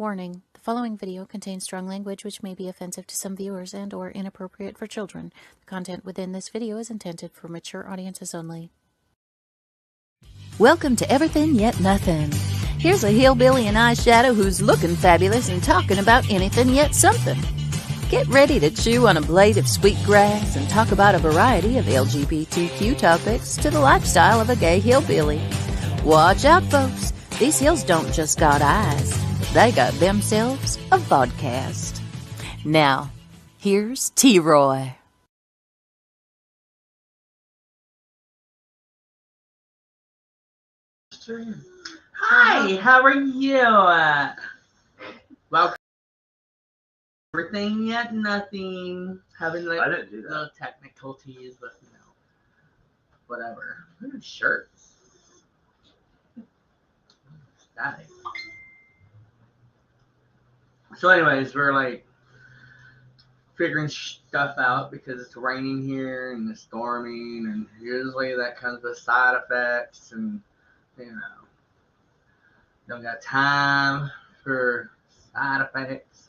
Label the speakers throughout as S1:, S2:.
S1: Warning, the following video contains strong language which may be offensive to some viewers and or inappropriate for children. The content within this video is intended for mature audiences only.
S2: Welcome to Everythin Yet Nothin. Here's a hillbilly in eyeshadow who's looking fabulous and talking about anything yet something. Get ready to chew on a blade of sweet grass and talk about a variety of LGBTQ topics to the lifestyle of a gay hillbilly. Watch out, folks. These hills don't just got eyes. They got themselves a vodcast. Now, here's T-Roy.
S3: Hi, how are you? Welcome. Everything yet nothing. Having like little technicalities, but you know, whatever. Look at shirts. Static. So, anyways, we're like figuring stuff out because it's raining here and it's storming, and usually that comes with side effects, and you know, don't got time for side effects.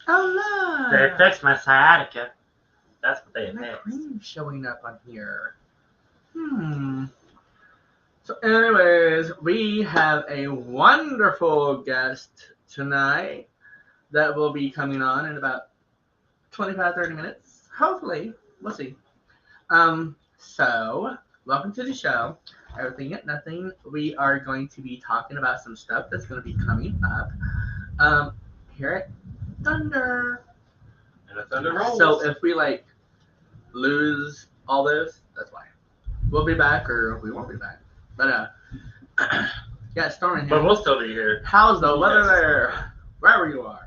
S3: Oh no!
S4: They affect my sciatica. That's what they
S3: My
S4: affect.
S3: cream's showing up on here. So, anyways, we have a wonderful guest tonight that will be coming on in about 25-30 minutes. Hopefully. We'll see. So, welcome to the show. Everything Yet Nothing. We are going to be talking about some stuff that's going to be coming up here at Thunder.
S4: And a thunder rolls.
S3: So, if we like lose all this, that's why. We'll be back or we won't be back. But, yeah, it's storming here.
S4: But we'll still be here.
S3: How's the weather there? Wherever you are.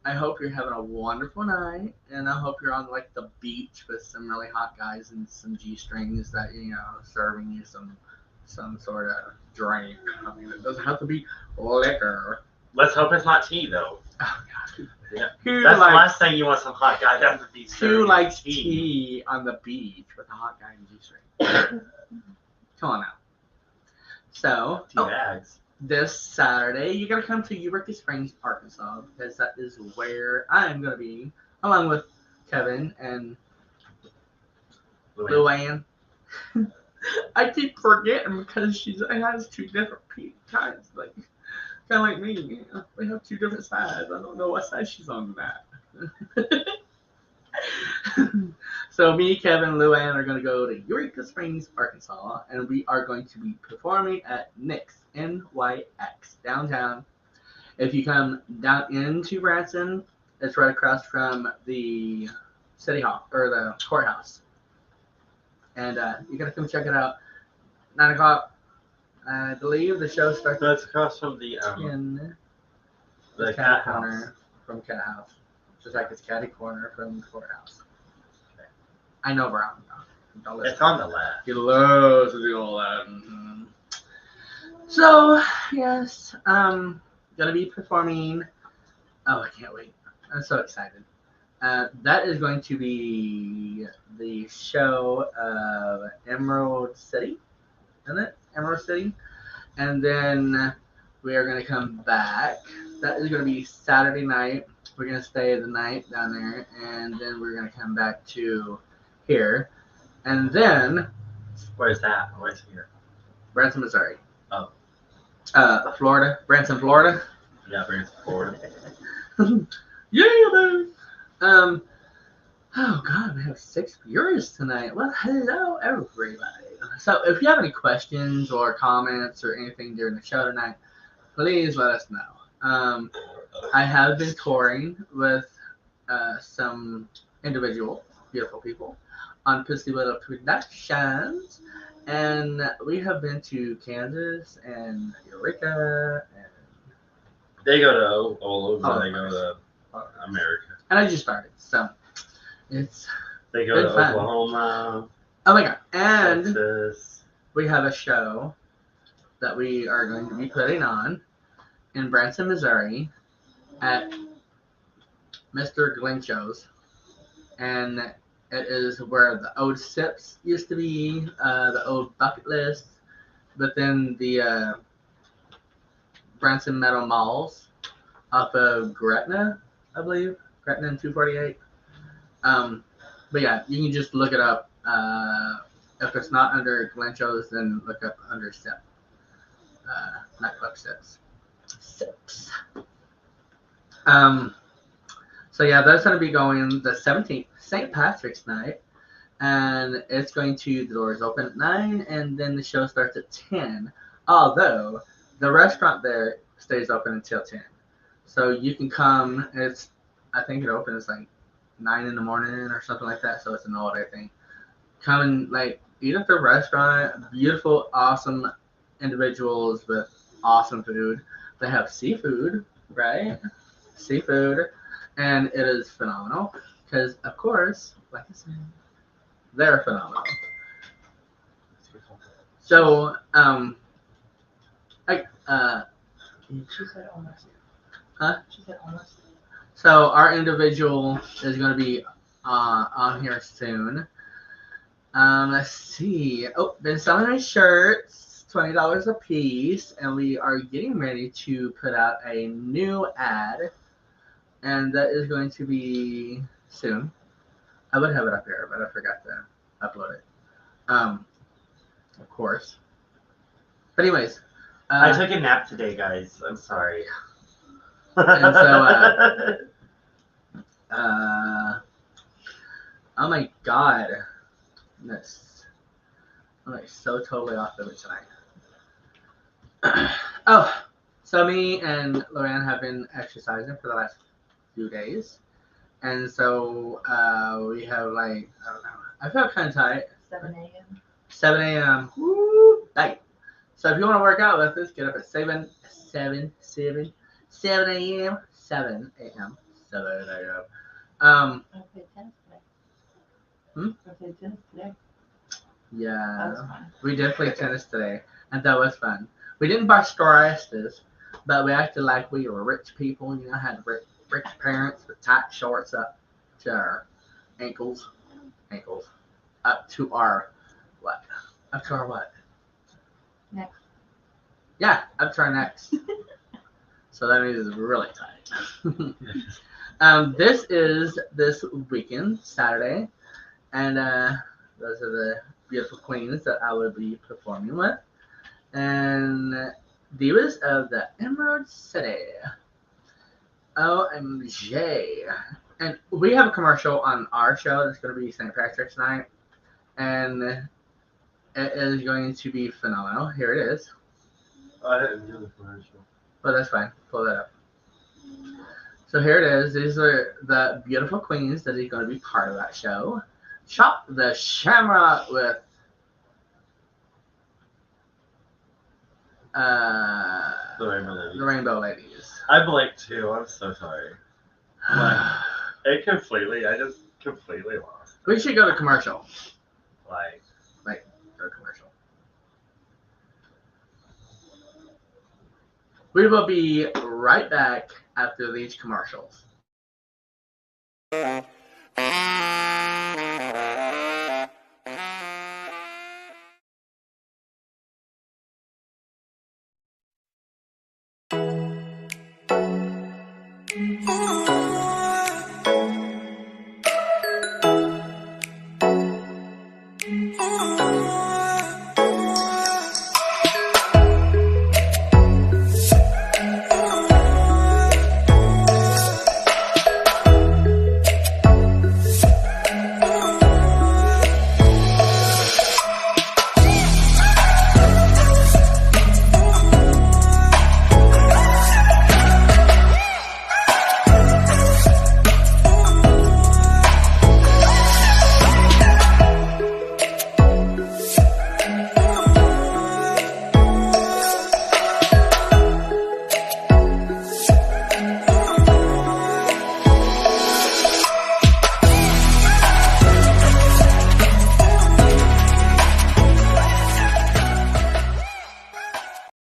S3: I hope you're having a wonderful night, and I hope you're on like the beach with some really hot guys and some G-strings that, you know, serving you some sort of drink. I mean, it doesn't have to be liquor.
S4: Let's hope it's not tea, though.
S3: Oh God.
S4: Yeah.
S3: Who
S4: That's
S3: likes,
S4: the last thing you want some hot guy to be
S3: who
S4: serving
S3: likes tea on the beach with a hot guy and G-string? Come on now. So,
S4: Tea bags.
S3: this Saturday, you gotta come to Eureka Springs, Arkansas, because that is where I'm gonna be, along with Kevin and Luann. I keep forgetting because she has two different kinds, like kind of like me. You know? We have two different sides. I don't know what side she's on that. So me, Kevin, and Luann are gonna go to Eureka Springs, Arkansas, and we are going to be performing at Nick's. NYX downtown. If you come down into Branson, it's right across from the city hall or the courthouse, and you gotta come check it out. 9 o'clock, I believe the show starts.
S4: That's across from the
S3: cat corner from Cat House, just like it's catty corner from the courthouse. Okay. I know where I'm from. Don't listen.
S4: It's on the left.
S3: He loves to do all that. Mm-hmm. So, yes, gonna be performing. Oh, I can't wait. I'm so excited. That is going to be the show of Emerald City, isn't it? Emerald City. And then we are gonna come back. That is gonna be Saturday night. We're gonna stay the night down there, and then we're gonna come back to here. And then
S4: Where's that? Where's here?
S3: Branson, Missouri.
S4: Oh.
S3: Florida. Branson, Florida.
S4: Yeah, Branson, Florida.
S3: Yeah, man. Oh God, we have 6 viewers tonight. Well, hello, everybody. So, if you have any questions or comments or anything during the show tonight, please let us know. I have been touring with some individual beautiful people on Pussy Little Productions. And we have been to Kansas and Eureka, and
S4: They go to all over.
S3: Oh,
S4: They go to America.
S3: and I just started, so it's
S4: They go
S3: Good
S4: to
S3: fun.
S4: Oklahoma,
S3: oh my God! And
S4: Texas.
S3: we have a show that we are going to be putting on in Branson, Missouri, at Mr. Glencho's, and it is where the old Sips used to be, the old Bucket List, but then the Branson Metal Malls off of Gretna, I believe. Gretna and 248. But yeah, you can just look it up. If it's not under Glencho's, then look up under Sip. Nightclub Sips. Sips. So yeah, that's going to be going the 17th, St. Patrick's night. And it's going to, the doors open at 9, and then the show starts at 10. Although, the restaurant there stays open until 10. So you can come, I think it opens like 9 in the morning or something like that, so it's an all-day thing. Come and like eat at the restaurant. Beautiful, awesome individuals with awesome food. They have seafood, right? Seafood, and it is phenomenal because, of course, like I said, they're phenomenal. So,
S5: She said almost.
S3: Huh?
S5: She said almost.
S3: So our individual is going to be on here soon. Let's see. Oh, been selling our shirts, $20 a piece, and we are getting ready to put out a new ad, and that is going to be soon. I would have it up here, but I forgot to upload it. Of course. But anyways,
S4: I took a nap today, guys. I'm sorry.
S3: and so, oh my God, goodness. I'm like so totally off of it tonight. Oh, so me and Lorraine have been exercising for the last few days. And so we have like, I don't know, I feel kind of tight.
S5: 7 a.m.
S3: 7 a.m. Woo! Night. So if you want to work out with us, get up at 7 a.m. 7 a.m. 7 a.m.
S5: I played tennis today.
S3: Hmm?
S5: I played tennis today. That
S3: Yeah.
S5: was fun.
S3: We did play tennis today, and that was fun. We didn't buy Starastas, but we acted like we were rich people, you know, had rich parents with tight shorts up to our ankles, up to our what? Up to our what?
S5: Next.
S3: Yeah, up to our necks. So that means it's really tight. This is this weekend, Saturday, and those are the beautiful queens that I will be performing with, and divas of the Emerald City. OMG. And we have a commercial on our show that's going to be St. Patrick's Night, and it is going to be phenomenal. Here it is.
S4: I didn't hear the commercial.
S3: But that's fine. Pull that up. So here it is. These are the beautiful queens that are going to be part of that show. Shop the Shamrock with
S4: The Rainbow Ladies.
S3: the Rainbow Ladies.
S4: I blinked too. I'm so sorry. I just completely lost.
S3: We should go to commercial.
S4: Like,
S3: Go to commercial. We will be right back after these commercials.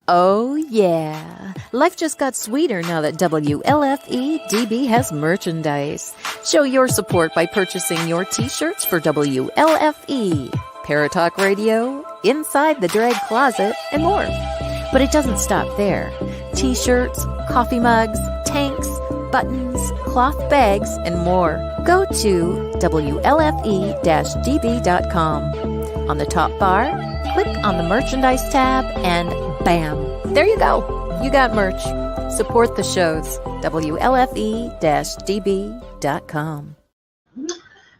S2: Oh, yeah. Life just got sweeter now that WLFE DB has merchandise. Show your support by purchasing your t-shirts for WLFE, Paratalk Radio, Inside the Drag Closet, and more. But it doesn't stop there. T-shirts, coffee mugs, tanks, buttons, cloth bags, and more. Go to WLFE-DB.com. On the top bar, click on the merchandise tab and bam, there you go. You got merch. Support the shows. WLFE-DB.com.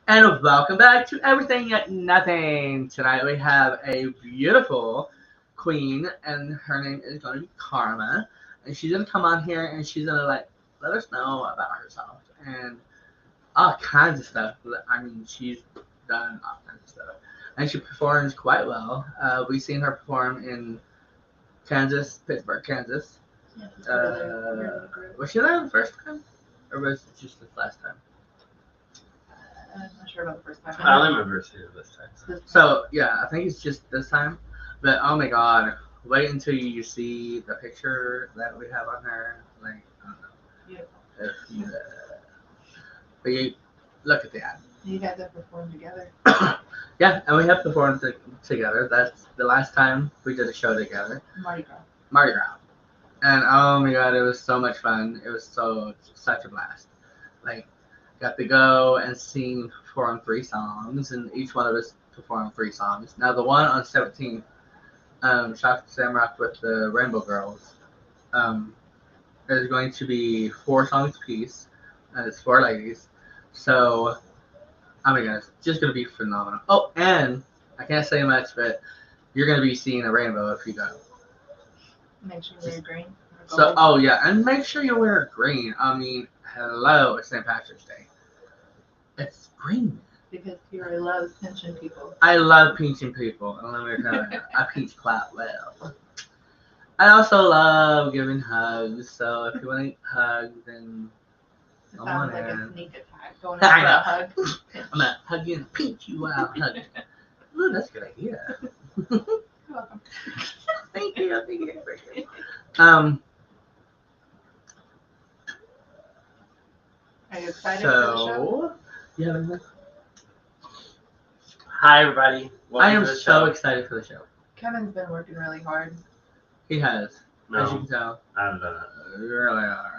S3: And welcome back to Everything Yet Nothing. Tonight we have a beautiful queen, and her name is going to be Karma. And she's going to come on here and she's going to let us know about herself and all kinds of stuff. I mean, she's done all kinds of stuff. And she performs quite well. We've seen her perform in Kansas, Pittsburgh, Kansas. Was she there the first time? Or was it just the last time?
S5: I'm not sure about the first time.
S4: I only remember seeing it this time.
S3: So, yeah, I think it's just this time. But, oh my god, wait until you see the picture that we have on her. Like, I don't know.
S5: Beautiful.
S3: But you look at that.
S5: You guys have performed together.
S3: Yeah, and we have performed together. That's the last time we did a show together.
S5: Mardi Gras.
S3: Mardi Gras. And, oh my god, it was so much fun. It was such a blast. Like, got to go and perform 3 songs, and each one of us performed 3 songs. Now, the one on 17th, Shock Samrock with the Rainbow Girls, is going to be 4 songs apiece, and it's 4 ladies. So, oh my gosh, it's just going to be phenomenal. Oh, and I can't say much, but you're going to be seeing a rainbow if you go.
S5: Make sure you wear green.
S3: So, oh yeah, and make sure you wear green. I mean, hello, it's St. Patrick's Day. It's green.
S5: Because Kira loves pinching people.
S3: I love pinching people. And let me tell you, I pinch quite well. I also love giving hugs. So if you want to hug, then
S5: It
S3: come
S5: sounds
S3: on
S5: like
S3: in.
S5: a sneak attack going
S3: I
S5: in for
S3: know.
S5: a hug.
S3: I'm gonna hug you and pinch you while I'm hugging. Ooh, that's a good idea.
S5: You're welcome.
S3: Thank you.
S5: Are you excited for the show?
S3: So, you have anything?
S4: Hi, everybody.
S3: I
S4: Welcome
S3: am
S4: to the
S3: so
S4: show.
S3: excited for the show.
S5: Kevin's been working really hard.
S3: He has, as you
S4: No,
S3: can tell.
S4: I haven't done it.
S3: You really are.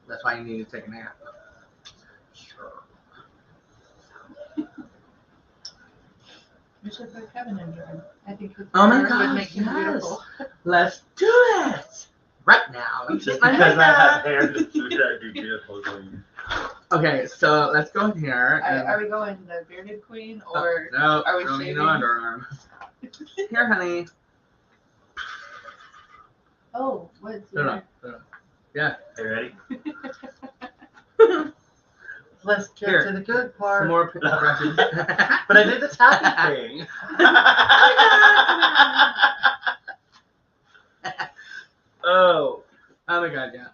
S3: That's why you need to take a nap. Sure.
S5: We should put Kevin in drag. I think his
S3: Oh my
S5: hair would
S3: gosh,
S5: make him
S3: yes.
S5: beautiful.
S3: Let's do it right now. Let me
S4: Just
S3: get my
S4: because I
S3: hair
S4: have
S3: done.
S4: hair to do that, be beautiful.
S3: Okay, so let's go in here. And,
S5: Are we going the bearded queen or
S3: no,
S5: are we
S3: don't need
S5: shaving?
S3: no underarm. Here, honey.
S5: Oh, what's
S3: No,
S5: your...
S3: no. Yeah.
S4: Are you ready?
S5: Let's get
S3: Here.
S5: to the good
S3: Some
S5: part.
S3: more brushes.
S4: But I did the tappy thing. Oh.
S3: Oh my god, yeah.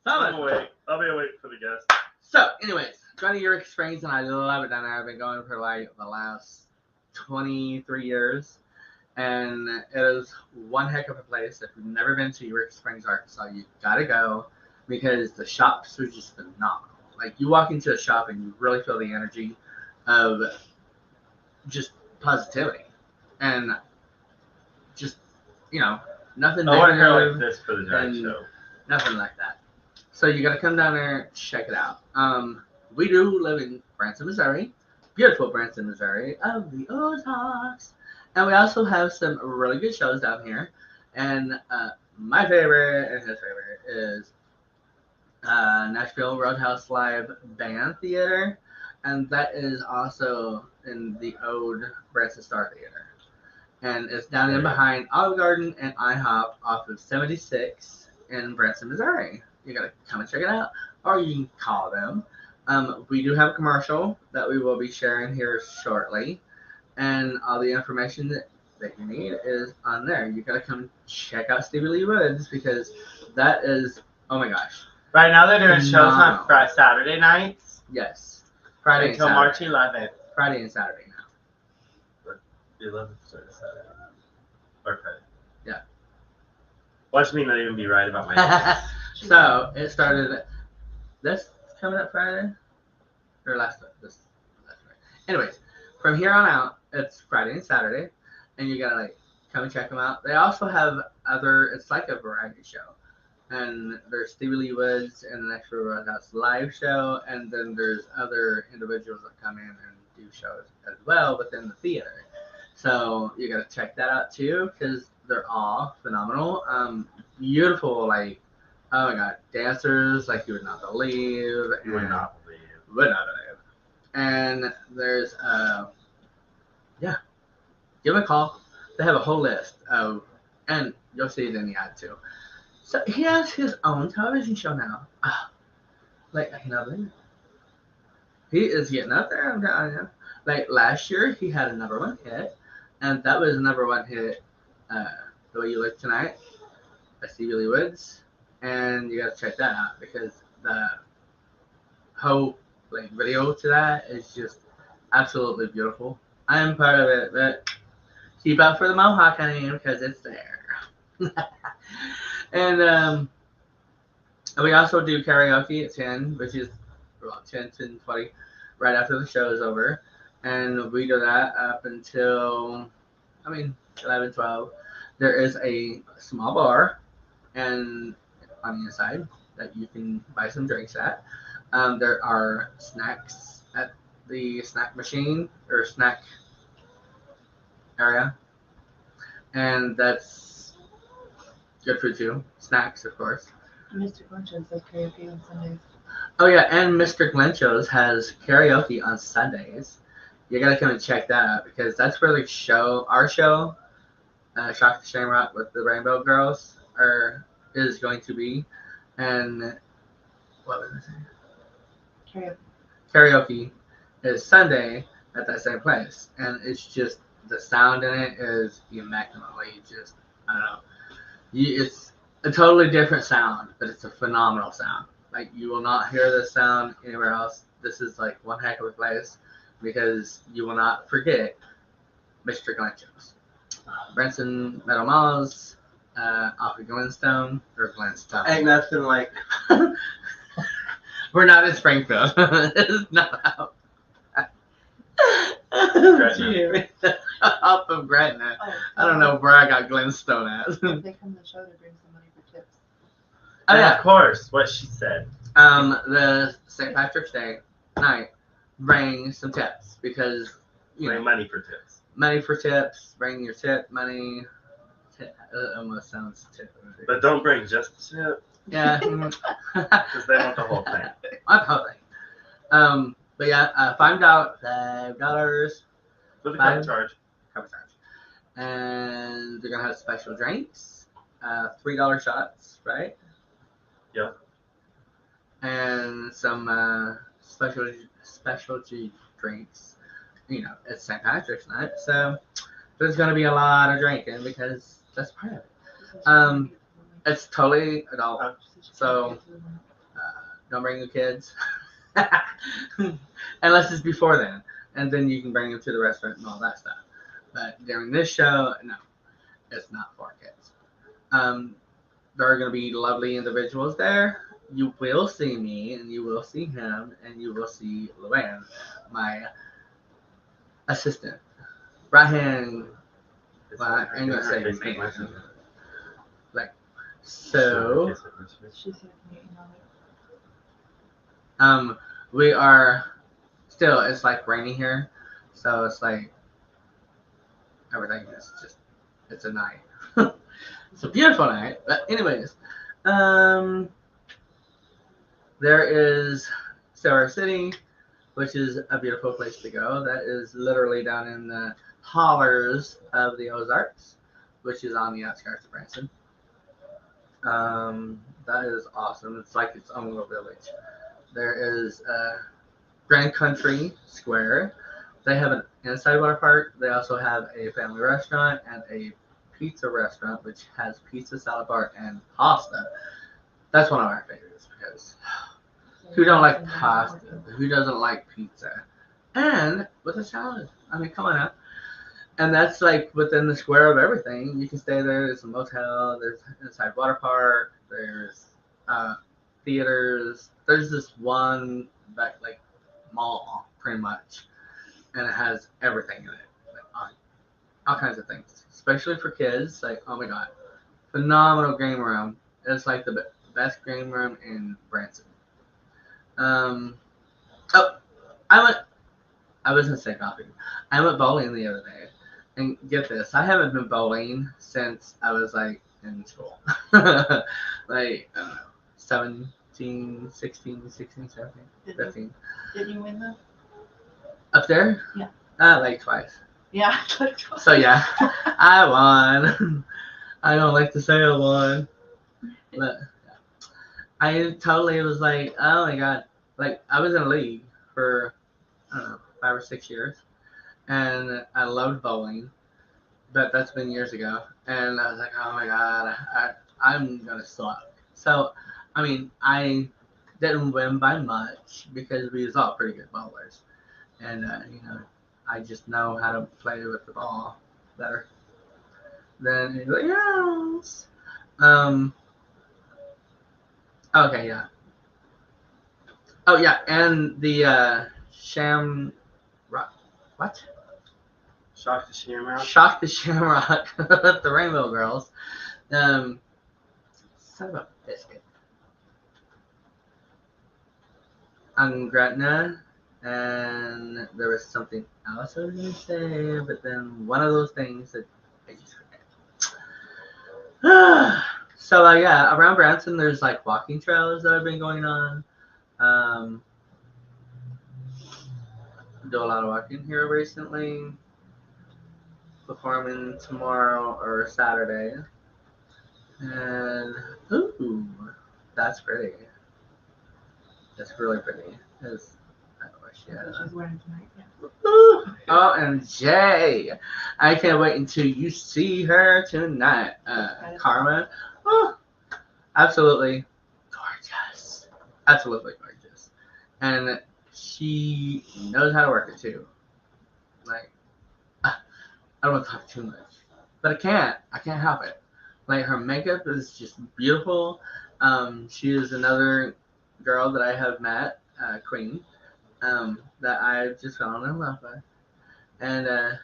S4: I'll
S3: So,
S4: be awake. I'll be awake for the guest.
S3: so anyways, going to Uric Springs, and I love it down there. I've been going for like the last 23 years. And it is one heck of a place. If you've never been to Uric Springs, Arkansas, you gotta go because the shops are just phenomenal. Like you walk into a shop and you really feel the energy of just positivity and just nothing
S4: I want to go
S3: negative,
S4: like this for the drag
S3: and
S4: show.
S3: nothing like that. So you gotta come down there, check it out. We do live in Branson, Missouri, beautiful Branson, Missouri, of the Ozarks. And we also have some really good shows down here. And my favorite and his favorite is Nashville Roadhouse Live Band Theater. And that is also in the old Branson Star Theater. And it's down in behind Olive Garden and IHOP off of 76 in Branson, Missouri. You got to come and check it out. Or you can call them. We do have a commercial that we will be sharing here shortly. And all the information that you need is on there. You gotta come check out Stevie Lee Woods because that is, oh my gosh.
S4: Right now they're doing shows
S3: Phenomenal.
S4: on Friday, Saturday nights
S3: Yes. Friday
S4: until
S3: and
S4: March
S3: Saturday.
S4: 11th.
S3: Friday and Saturday now.
S4: The 11th started Saturday. Or Friday.
S3: Yeah.
S4: Watch me not even be right about my
S3: So it started this coming up Friday? Or last Friday. Anyways, from here on out, it's Friday and Saturday, and you gotta come and check them out. They also have other. It's like a variety show, and there's Stevie Lee Woods and the Next Roadhouse live show, and then there's other individuals that come in and do shows as well within the theater. So you gotta check that out too, because they're all phenomenal. Beautiful, like, oh my god, dancers like you would not believe.
S4: You would not believe.
S3: Would not believe. And there's yeah, give them a call. They have a whole list of, and you'll see it in the ad too. So he has his own television show now. Like, I cannot believe it. He is getting up there, I'm telling you. Like, last year, he had a #1 hit, and that was a #1 hit, The Way You Look Tonight, by Stevie Lee Woods. And you gotta check that out, because the whole, like, video to that is just absolutely beautiful. I am part of it, but keep out for the Mohawk, honey, because it's there. And we also do karaoke at 10, which is about 10:20, right after the show is over. And we do that up until, 11, 12. There is a small bar and on the inside that you can buy some drinks at. There are snacks at the snack machine or snack area. And that's good food too. Snacks, of course.
S5: Mr. Glench's does karaoke on Sundays.
S3: Oh yeah, and Mr. Glencho's has karaoke on Sundays. You gotta come and check that out, because that's where our show, Shock the Shamrock with the Rainbow Girls, is going to be. And what was I saying? Karaoke is Sunday at that same place, and it's just the sound in it is immaculately just, I don't know. It's a totally different sound, but it's a phenomenal sound. Like, you will not hear this sound anywhere else. This is like one heck of a place, because you will not forget Mr. Glencho's. Branson Meadow Malls, off of Glenstone, or Glenstone.
S4: Ain't nothing like.
S3: We're not in Springfield. It's not out.
S4: Gretna.
S3: Off of Gretna.
S5: Oh,
S3: I don't know where I got Glenstone at.
S5: If they come to the show to bring some money for tips.
S3: Oh
S4: And
S3: yeah.
S4: of course, what she said.
S3: The St. Patrick's Day night, bring some tips, because
S4: Bring money for tips.
S3: money for tips. Bring your tip money. Almost sounds tip.
S4: But don't bring just the tip,
S3: Yeah.
S4: because they want the whole thing.
S3: My whole thing. But yeah, $5.
S4: With a
S3: Fine.
S4: cover charge.
S3: Cover charge. And they're gonna have special drinks, $3 shots, right?
S4: Yep.
S3: And some specialty drinks. It's St. Patrick's night, so there's gonna be a lot of drinking, because that's part of it. It's totally adult, so don't bring your kids, unless it's before then, and then you can bring them to the restaurant and all that stuff. But during this show, no, it's not for kids. There are going to be lovely individuals there. You will see me, and you will see him, and you will see Luann, my assistant. Right hand. Well, I'm going to say his name. Like, so,
S5: She said
S3: we are still, it's like raining here, so it's like everything is just, it's a night. It's a beautiful night. But anyways, there is Silver City, which is a beautiful place to go. That is literally down in the hollers of the Ozarks, which is on the outskirts of Branson. That is awesome. It's like its own little village. There is Grand Country Square. They have an inside water park. They also have a family restaurant and a pizza restaurant, which has pizza, salad bar, and pasta. That's one of our favorites, because who don't like pasta? Who doesn't like pizza? And with a salad. I mean, come on now. And that's like within the square of everything. You can stay there. There's a motel. There's inside water park. There's theaters. There's this one like mall, pretty much, and it has everything in it, like all kinds of things. especially for kids. Like, oh my god, phenomenal game room. It's like the best game room in Branson. Oh, I went. I was gonna say golfing. I went bowling the other day, and get this, I haven't been bowling since I was like in school, like I don't know, 17, 16, 16, 17, 15.
S5: Did you win though?
S3: Up there?
S5: Yeah.
S3: Like twice.
S5: Yeah.
S3: So yeah, I won. I don't like to say I won, but yeah. I totally was like, oh my god, like I was in a league for I don't know 5 or 6 years, and I loved bowling, but that's been years ago, and I was like, oh my god, I'm gonna suck. So, I mean, I didn't win by much because we was all pretty good bowlers, and you know, I just know how to play with the ball better than anybody else. Um. Okay. Yeah. Oh yeah, and the Sham. What?
S4: Shock the Shamrock.
S3: Shock the Shamrock, the Rainbow Girls. Son of a biscuit. On Gretna, and there was something else I was going to say, but then one of those things that I just forget. So, yeah, around Branson, there's like walking trails that have been going on. Do a lot of walking here recently. Performing tomorrow or Saturday. And, ooh, that's pretty. That's really pretty. I wish she had
S5: She's wearing tonight. Yeah.
S3: Oh, and Jay. I can't wait until you see her tonight. Karma. Oh, absolutely gorgeous. Absolutely gorgeous. And she knows how to work it too. Like, I don't want to talk too much. But I can't. I can't help it. Like, her makeup is just beautiful. She is another girl that I have met, Queen, that I just fell in love with. And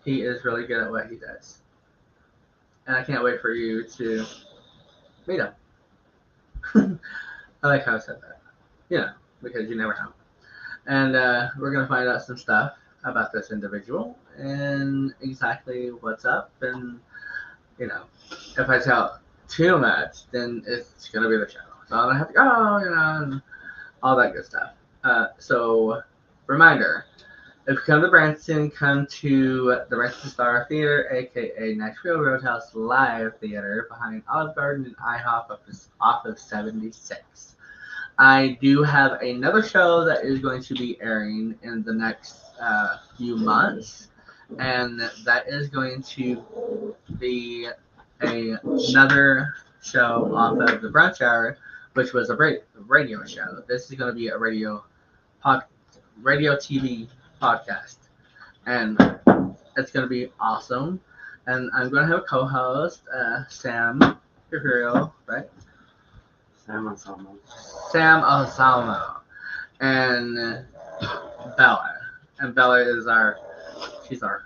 S3: he is really good at what he does. And I can't wait for you to meet him. I like how I said that. You know, because you never know. And we're going to find out some stuff about this individual and exactly what's up. And, you know, if I tell too much, then it's going to be the show. So I'm going to have to go, you know, and all that good stuff. So, reminder. If you come to Branson, come to the Branson Star Theater, aka Nashville Roadhouse Live Theater, behind Olive Garden and IHOP off of 76. I do have another show that is going to be airing in the next few months, and that is going to be another show off of the Brunch Hour, which was a radio show. This is going to be a radio TV podcast, and it's going to be awesome. And I'm going to have a co-host, Sam Imperial, right?
S4: Sam Osama.
S3: Sam Osama, and Bella. And Bella is she's our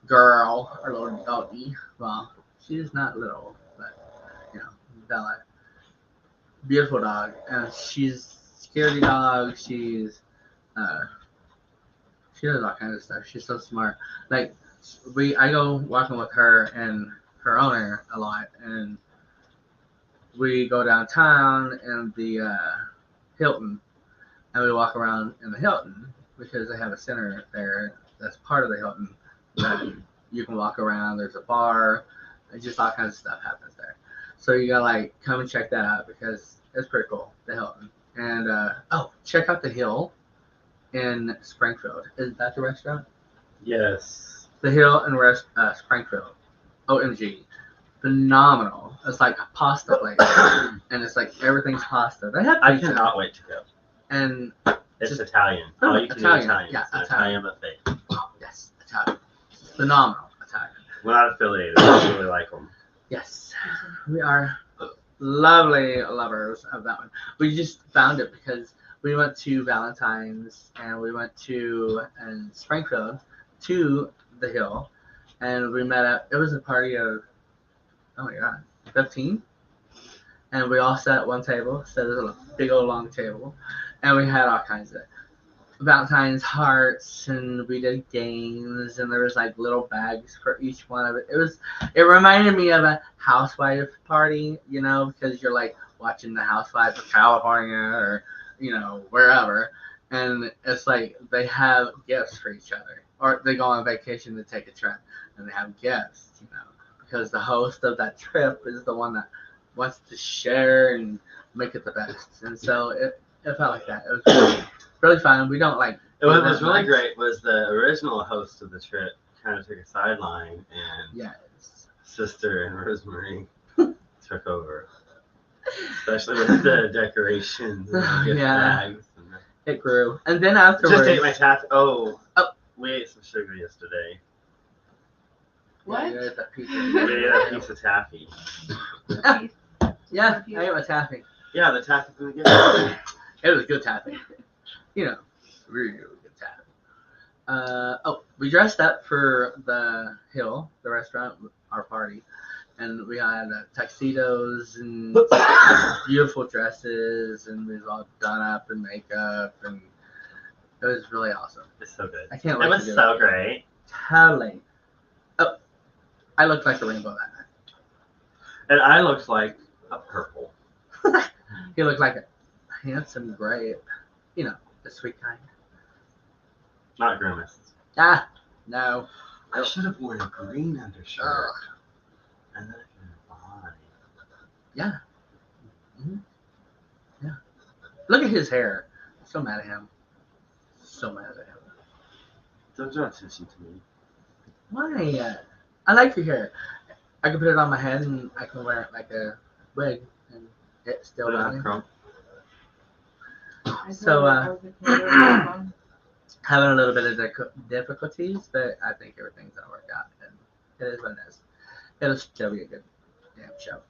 S3: girl, our little doggy. Well, she's not little, but, you know, Bella. Beautiful dog. And she's a scaredy dog. She does all kinds of stuff. She's so smart. Like, I go walking with her and her owner a lot, and we go downtown in the Hilton, and we walk around in the Hilton because they have a center there that's part of the Hilton that you can walk around. There's a bar, and just all kinds of stuff happens there. So you gotta like come and check that out because it's pretty cool, the Hilton. And check out the Hill in Springfield. Is that the restaurant?
S4: Yes.
S3: The Hill in Springfield. OMG. Phenomenal. It's like a pasta place. And it's like everything's pasta. They have
S4: I
S3: pizza.
S4: cannot wait to go.
S3: And
S4: It's
S3: just-
S4: Italian.
S3: Oh,
S4: All you can
S3: Italian.
S4: do Italian.
S3: Yeah,
S4: It's an
S3: Italian.
S4: Italian buffet.
S3: oh, yes, Italian. Phenomenal Italian.
S4: We're not affiliated. I really like them.
S3: Yes. We are lovely lovers of that one. We just found it because we went to Valentine's and we went to Springfield to the Hill, and we met up. It was a party of, oh my god, 15, and we all sat at one table. So it was a big old long table, and we had all kinds of Valentine's hearts, and we did games, and there was like little bags for each one of it. It reminded me of a housewife party, because you're like watching the Housewives of California or wherever, and it's like they have gifts for each other, or they go on vacation to take a trip, and they have gifts, because the host of that trip is the one that wants to share and make it the best, and so it felt like that. It was really fun. We don't like.
S4: What was really great was the original host of the trip kind of took a sideline, and
S3: Yes.
S4: Sister and Rosemary took over, especially with the decorations and the gift bags. And
S3: it grew, and then afterwards.
S4: Just ate my taffy. Oh, we ate some sugar yesterday.
S5: What?
S3: Yeah, that piece
S4: We ate a piece of taffy.
S3: Yeah, I ate my taffy.
S4: Yeah, the taffy from the gift.
S3: It was good taffy. Really good taffy. We dressed up for the Hill, the restaurant, our party, and we had tuxedos and beautiful dresses, and we was all done up in makeup, and it was really awesome.
S4: It's so good.
S3: I can't wait.
S4: It was so great.
S3: Totally. Oh, I looked like a rainbow that night.
S4: And I looked like a purple.
S3: He looked like a handsome grape, the sweet kind.
S4: Not grimace.
S3: No.
S4: I should have worn a green undershirt. And then I could have body.
S3: Yeah. Mm-hmm. Yeah. Look at his hair. I'm so mad at him. So mad at him.
S4: Don't draw attention to me.
S3: Why? I like your hair. I can put it on my head and I can wear it like a wig and it's still
S4: Doesn't
S3: running.
S5: I
S3: So,
S5: thought it was a
S3: having a little bit of difficulties, but I think everything's gonna work out. And it is what it is. It'll still be a good damn show.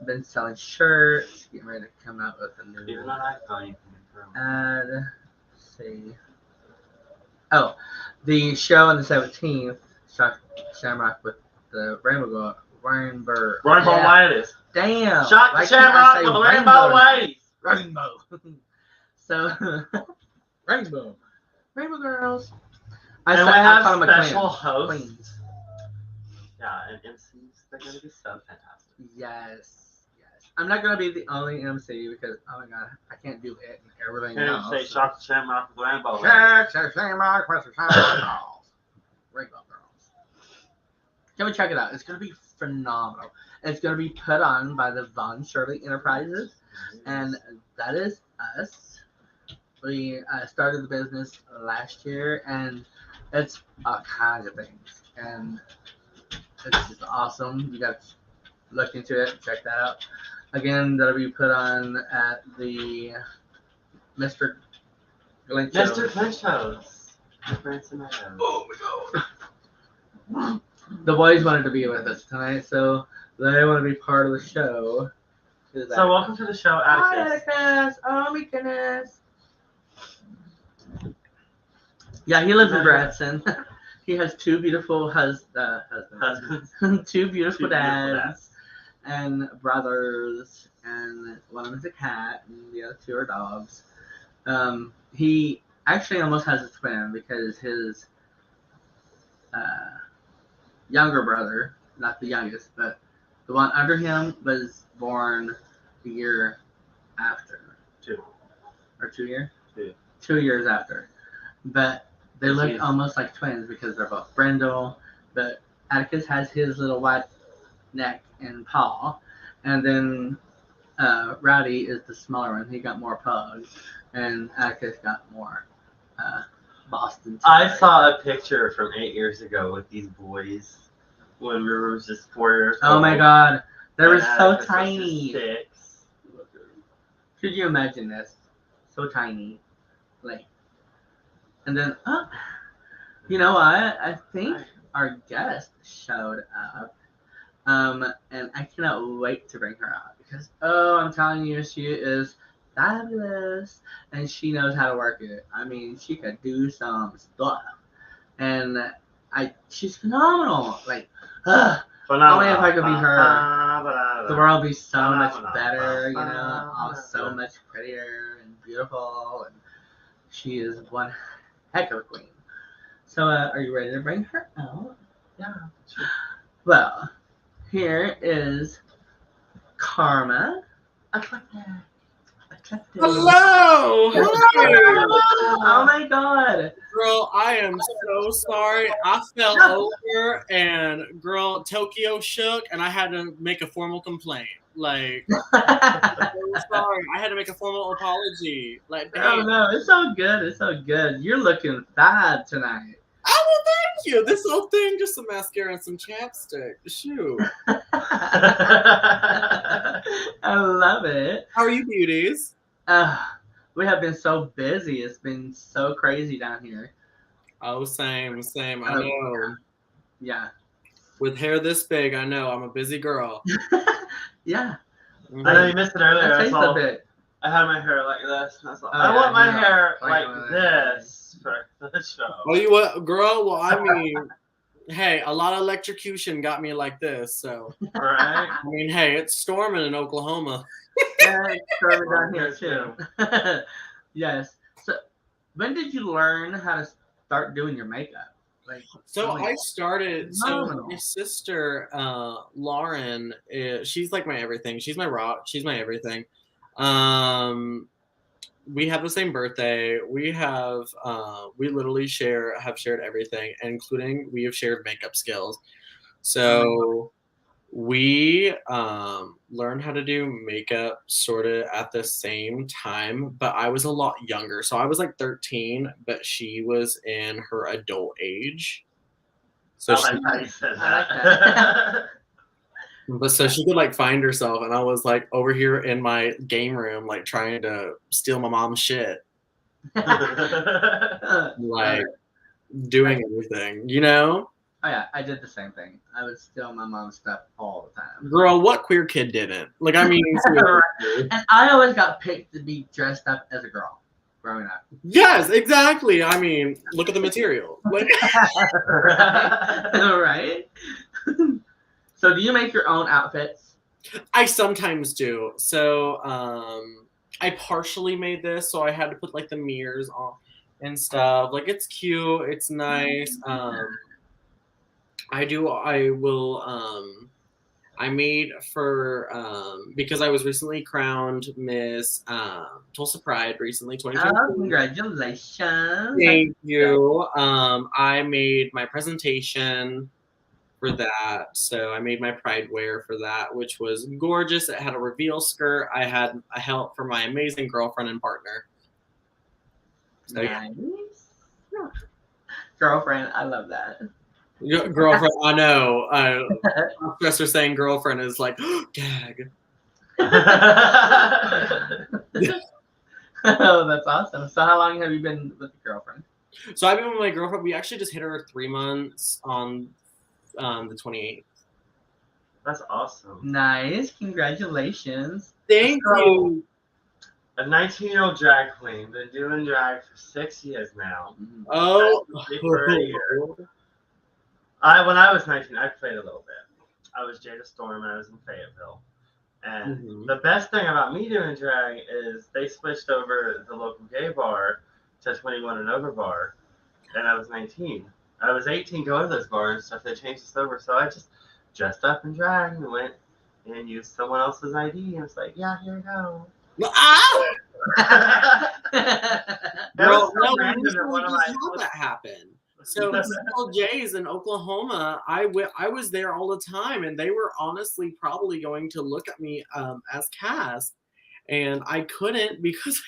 S3: Been selling shirts, getting ready to come out with a new
S4: Even on iPhone, you can
S3: ad. Let's see. Oh, the show on the 17th, Shamrock with the Rainbow.
S4: Rainbow-itis.
S3: Damn.
S4: Shock the Shamrock with the Rainbow-itis.
S3: Rainbow. So, Rainbow Girls.
S4: And we have special hosts.
S3: Queens.
S4: Yeah, and MCs. They're going to be so fantastic.
S3: Yes. I'm not going to be the only MC because, oh my god, I can't do it and everything
S4: Can't
S3: else.
S4: say Shock the Shamrock with the Rainbow.
S3: Shamrock with the Rainbow Girls. Come and check it out. It's going to be phenomenal. It's going to be put on by the Von Shirley Enterprises, and that is us. We started the business last year, and it's all kinds of things, and it's just awesome. You got to look into it, check that out. Again, that'll be put on at the Mr. Glenn Show.
S4: Mr. Clinchos.
S3: Oh my god. The boys wanted to be with us tonight, so they want to be part of the show.
S4: So welcome to the show, Atticus.
S3: Hi, Atticus. Oh my goodness. Yeah, he lives in Bradson. He has two beautiful husbands. Two beautiful dads. And brothers, and one of them is a cat, and the other two are dogs. He actually almost has a twin because his younger brother, not the youngest, but the one under him was born a year after.
S4: 2.
S3: Or 2 years?
S4: 2.
S3: 2 years after. But they look almost like twins because they're both brindle. But Atticus has his little white neck and paw, and then Rowdy is the smaller one. He got more pugs, and Atticus got more Boston.
S4: I saw a picture from 8 years ago with these boys when we were just 4 years old.
S3: Oh my god, they were so
S4: Atticus was
S3: tiny.
S4: just 6.
S3: Could you imagine this? So tiny, like, and then you know what? I think our guest showed up. And I cannot wait to bring her out because, I'm telling you, she is fabulous and she knows how to work it. I mean, she could do some stuff. and she's phenomenal. Like,
S4: Phenomenal.
S3: only if I could be her, the world would be so much better. So much prettier and beautiful, and she is one heck of a queen. So, are you ready to bring her out?
S4: Yeah. Sure.
S3: Well, here is Karma Eclectic.
S6: Hello!
S3: Oh my god.
S6: Girl, I am so sorry. I fell over and girl, Tokyo shook and I had to make a formal complaint. Like, I'm so sorry. I had to make a formal apology. Like,
S3: Oh
S6: damn.
S3: no, it's so good. It's so good. You're looking fab tonight.
S6: Oh, well, thank you. This whole thing, just some mascara and some chapstick. Shoot.
S3: I love it.
S6: How are you, beauties?
S3: We have been so busy. It's been so crazy down here.
S6: Oh, same. I know.
S3: Yeah.
S6: With hair this big, I know. I'm a busy girl.
S3: Yeah.
S4: I know you missed it earlier.
S3: That takes a bit.
S4: I had my hair like this. And I was like,
S3: Oh,
S4: I
S3: yeah,
S4: want my
S3: you know,
S4: hair
S3: like
S4: like this for the show.
S6: Well, you what, girl? Well, I mean, hey, a lot of electrocution got me like this. So,
S4: All right.
S6: I mean, hey, it's storming in Oklahoma.
S3: Yeah, it's storming down here too. Yes. So, when did you learn how to start doing your makeup? Like,
S6: So I started. So
S3: phenomenal.
S6: my sister, Lauren, she's like my everything. She's my rock. She's my everything. We have the same birthday. We have, we literally have shared everything, including we have shared makeup skills. So we learned how to do makeup sort of at the same time, but I was a lot younger. So I was like 13, but she was in her adult age. So
S4: I like how you said that.
S3: I like that.
S6: But so she could like find herself, and I was like over here in my game room, like trying to steal my mom's shit, like doing everything, you know?
S3: Oh yeah, I did the same thing. I would steal my mom's stuff all the time.
S6: Girl, what queer kid didn't? Like, I mean, seriously.
S3: And I always got picked to be dressed up as a girl growing up.
S6: Yes, exactly. I mean, look at the material. Like,
S3: Right? So do you make your own outfits?
S6: I sometimes do. So, I partially made this, so I had to put like the mirrors on and stuff. Like, it's cute, it's nice. I made for because I was recently crowned Miss Tulsa Pride recently, 2022.
S3: Oh, congratulations.
S6: Thank you. I made my presentation for that. So I made my pride wear for that, which was gorgeous. It had a reveal skirt. I had a help for my amazing girlfriend and partner. So
S3: nice. Yeah. Girlfriend, I love that.
S6: Girlfriend, I know. Professor saying girlfriend is like, gag.
S3: Oh, that's awesome. So how long have you been with your girlfriend?
S6: So I've been with my girlfriend. We actually just hit her 3 months on the 28th.
S4: That's awesome.
S3: Nice. Congratulations.
S6: Thank you.
S4: A 19-year-old drag queen, been doing drag for 6 years now.
S6: Oh.
S4: For a year. When I was 19, I played a little bit. I was Jada Storm and I was in Fayetteville. And the best thing about me doing drag is they switched over the local gay bar to 21 and over bar, and I was 19. I was 18 going to those bars and stuff. They changed us over, so I just dressed up in drag and went and used someone else's ID and was like, yeah, here you go.
S6: Girl, no, how that happened. So CLJ's in Oklahoma, I was there all the time, and they were honestly probably going to look at me as cast, and I couldn't because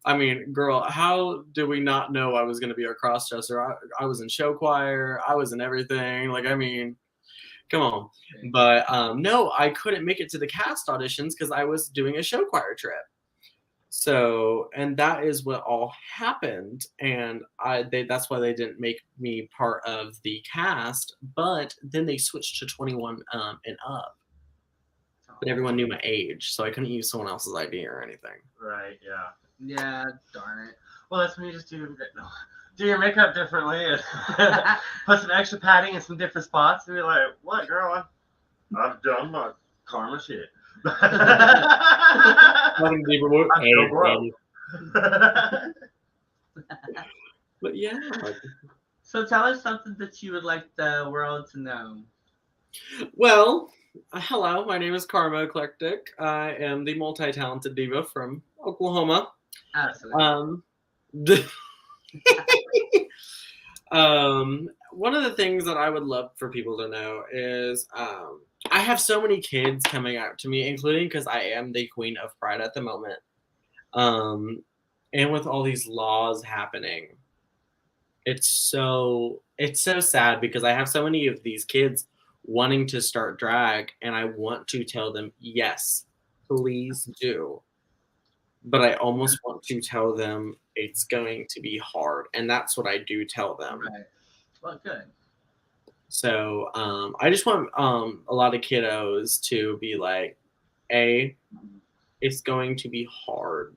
S6: I mean, girl, how do we not know I was going to be a crossdresser? I was in show choir, I was in everything. Like, I mean, come on. But no, I couldn't make it to the cast auditions because I was doing a show choir trip. So, and that is what all happened, and that's why they didn't make me part of the cast. But then they switched to 21 and up. but everyone knew my age, so I couldn't use someone else's ID or anything.
S4: Right. Yeah.
S3: Yeah, darn it.
S4: Well, that's when you just do your makeup differently and put some extra padding in some different spots and be like, "What, girl? I've done my karma shit."
S6: Nothing deeper.
S4: I'm so broke.
S6: But yeah.
S3: So tell us something that you would like the world to know.
S6: Well, hello. My name is Karma Eclectic. I am the multi-talented diva from Oklahoma.
S3: Absolutely.
S6: One of the things that I would love for people to know is I have so many kids coming out to me, including because I am the Queen of Pride at the moment. And with all these laws happening, it's so sad because I have so many of these kids wanting to start drag, and I want to tell them, yes, please do. But I almost want to tell them it's going to be hard, and that's what I do tell them.
S3: Right. Well, good.
S6: So I just want a lot of kiddos to be like, it's going to be hard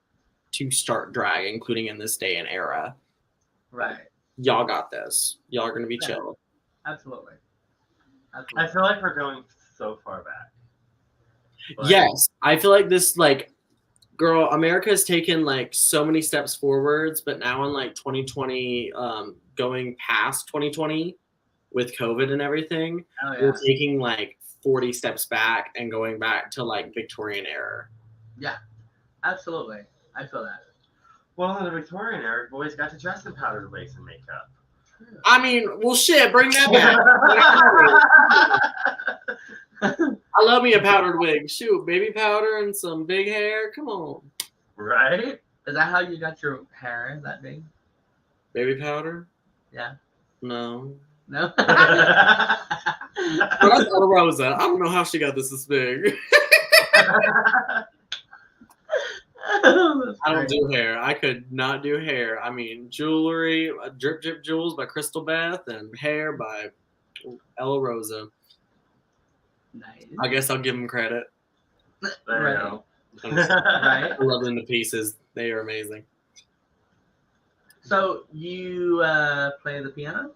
S6: to start drag, including in this day and era.
S3: Right.
S6: Y'all got this. Y'all are going to be chill.
S3: Absolutely.
S4: I feel like we're going so far back.
S6: Like, yes. I feel like this, like, girl, America has taken like so many steps forwards, but now in like 2020, going past 2020 with COVID and everything, we're taking like 40 steps back and going back to like Victorian era.
S3: Yeah, absolutely. I feel that.
S4: Well, in the Victorian era, boys got to dress in powdered wigs and makeup.
S6: I mean, well, shit, bring that back. I love me a powdered wig. Shoot, baby powder and some big hair. Come on.
S4: Right?
S3: Is that how you got your hair that big?
S6: Baby powder?
S3: Yeah.
S6: No.
S3: No?
S6: But that's Ella Rosa. I don't know how she got this big. I don't do hair. I could not do hair. I mean, jewelry, Drip Drip Jewels by Crystal Beth, and hair by Ella Rosa.
S3: Nice.
S6: I guess I'll give them credit.
S4: There you go.
S3: Right.
S6: I love them to pieces. They are amazing.
S3: So you play the piano?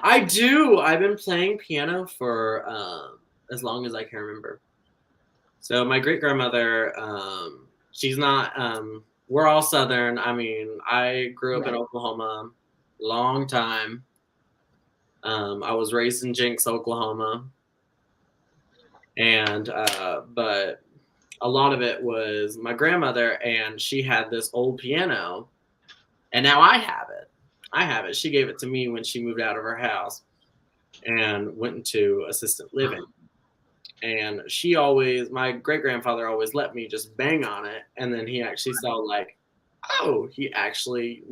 S6: I do. I've been playing piano for as long as I can remember. So my great grandmother, she's not. We're all Southern. I mean, I grew up in Oklahoma, long time. I was raised in Jinx, Oklahoma, and but a lot of it was my grandmother, and she had this old piano, and now I have it. She gave it to me when she moved out of her house and went into assisted living. And my great grandfather always let me just bang on it. And then he actually saw like, oh, he actually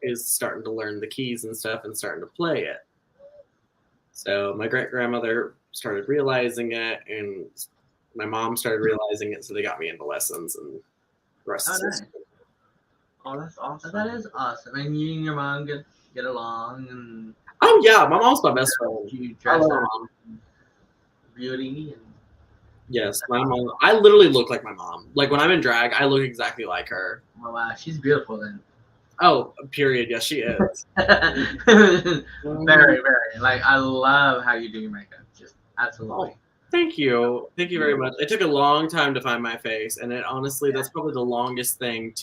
S6: is starting to learn the keys and stuff and starting to play it. So my great grandmother started realizing it, and my mom started realizing it. So they got me into lessons, and the rest is
S3: nice.
S4: Oh, that's awesome.
S3: That is awesome. And you and your mom get along, and
S6: oh yeah, my mom's my best friend.
S3: You dress her beauty. And
S6: yes, my mom. I literally look like my mom. Like when I'm in drag, I look exactly like her.
S3: Oh wow, she's beautiful then.
S6: Oh, period. Yes, she is.
S3: Very, very. Like I love how you do your makeup. Just absolutely.
S6: Oh, thank you. Thank you very much. It took a long time to find my face, and it honestly, that's probably the longest thing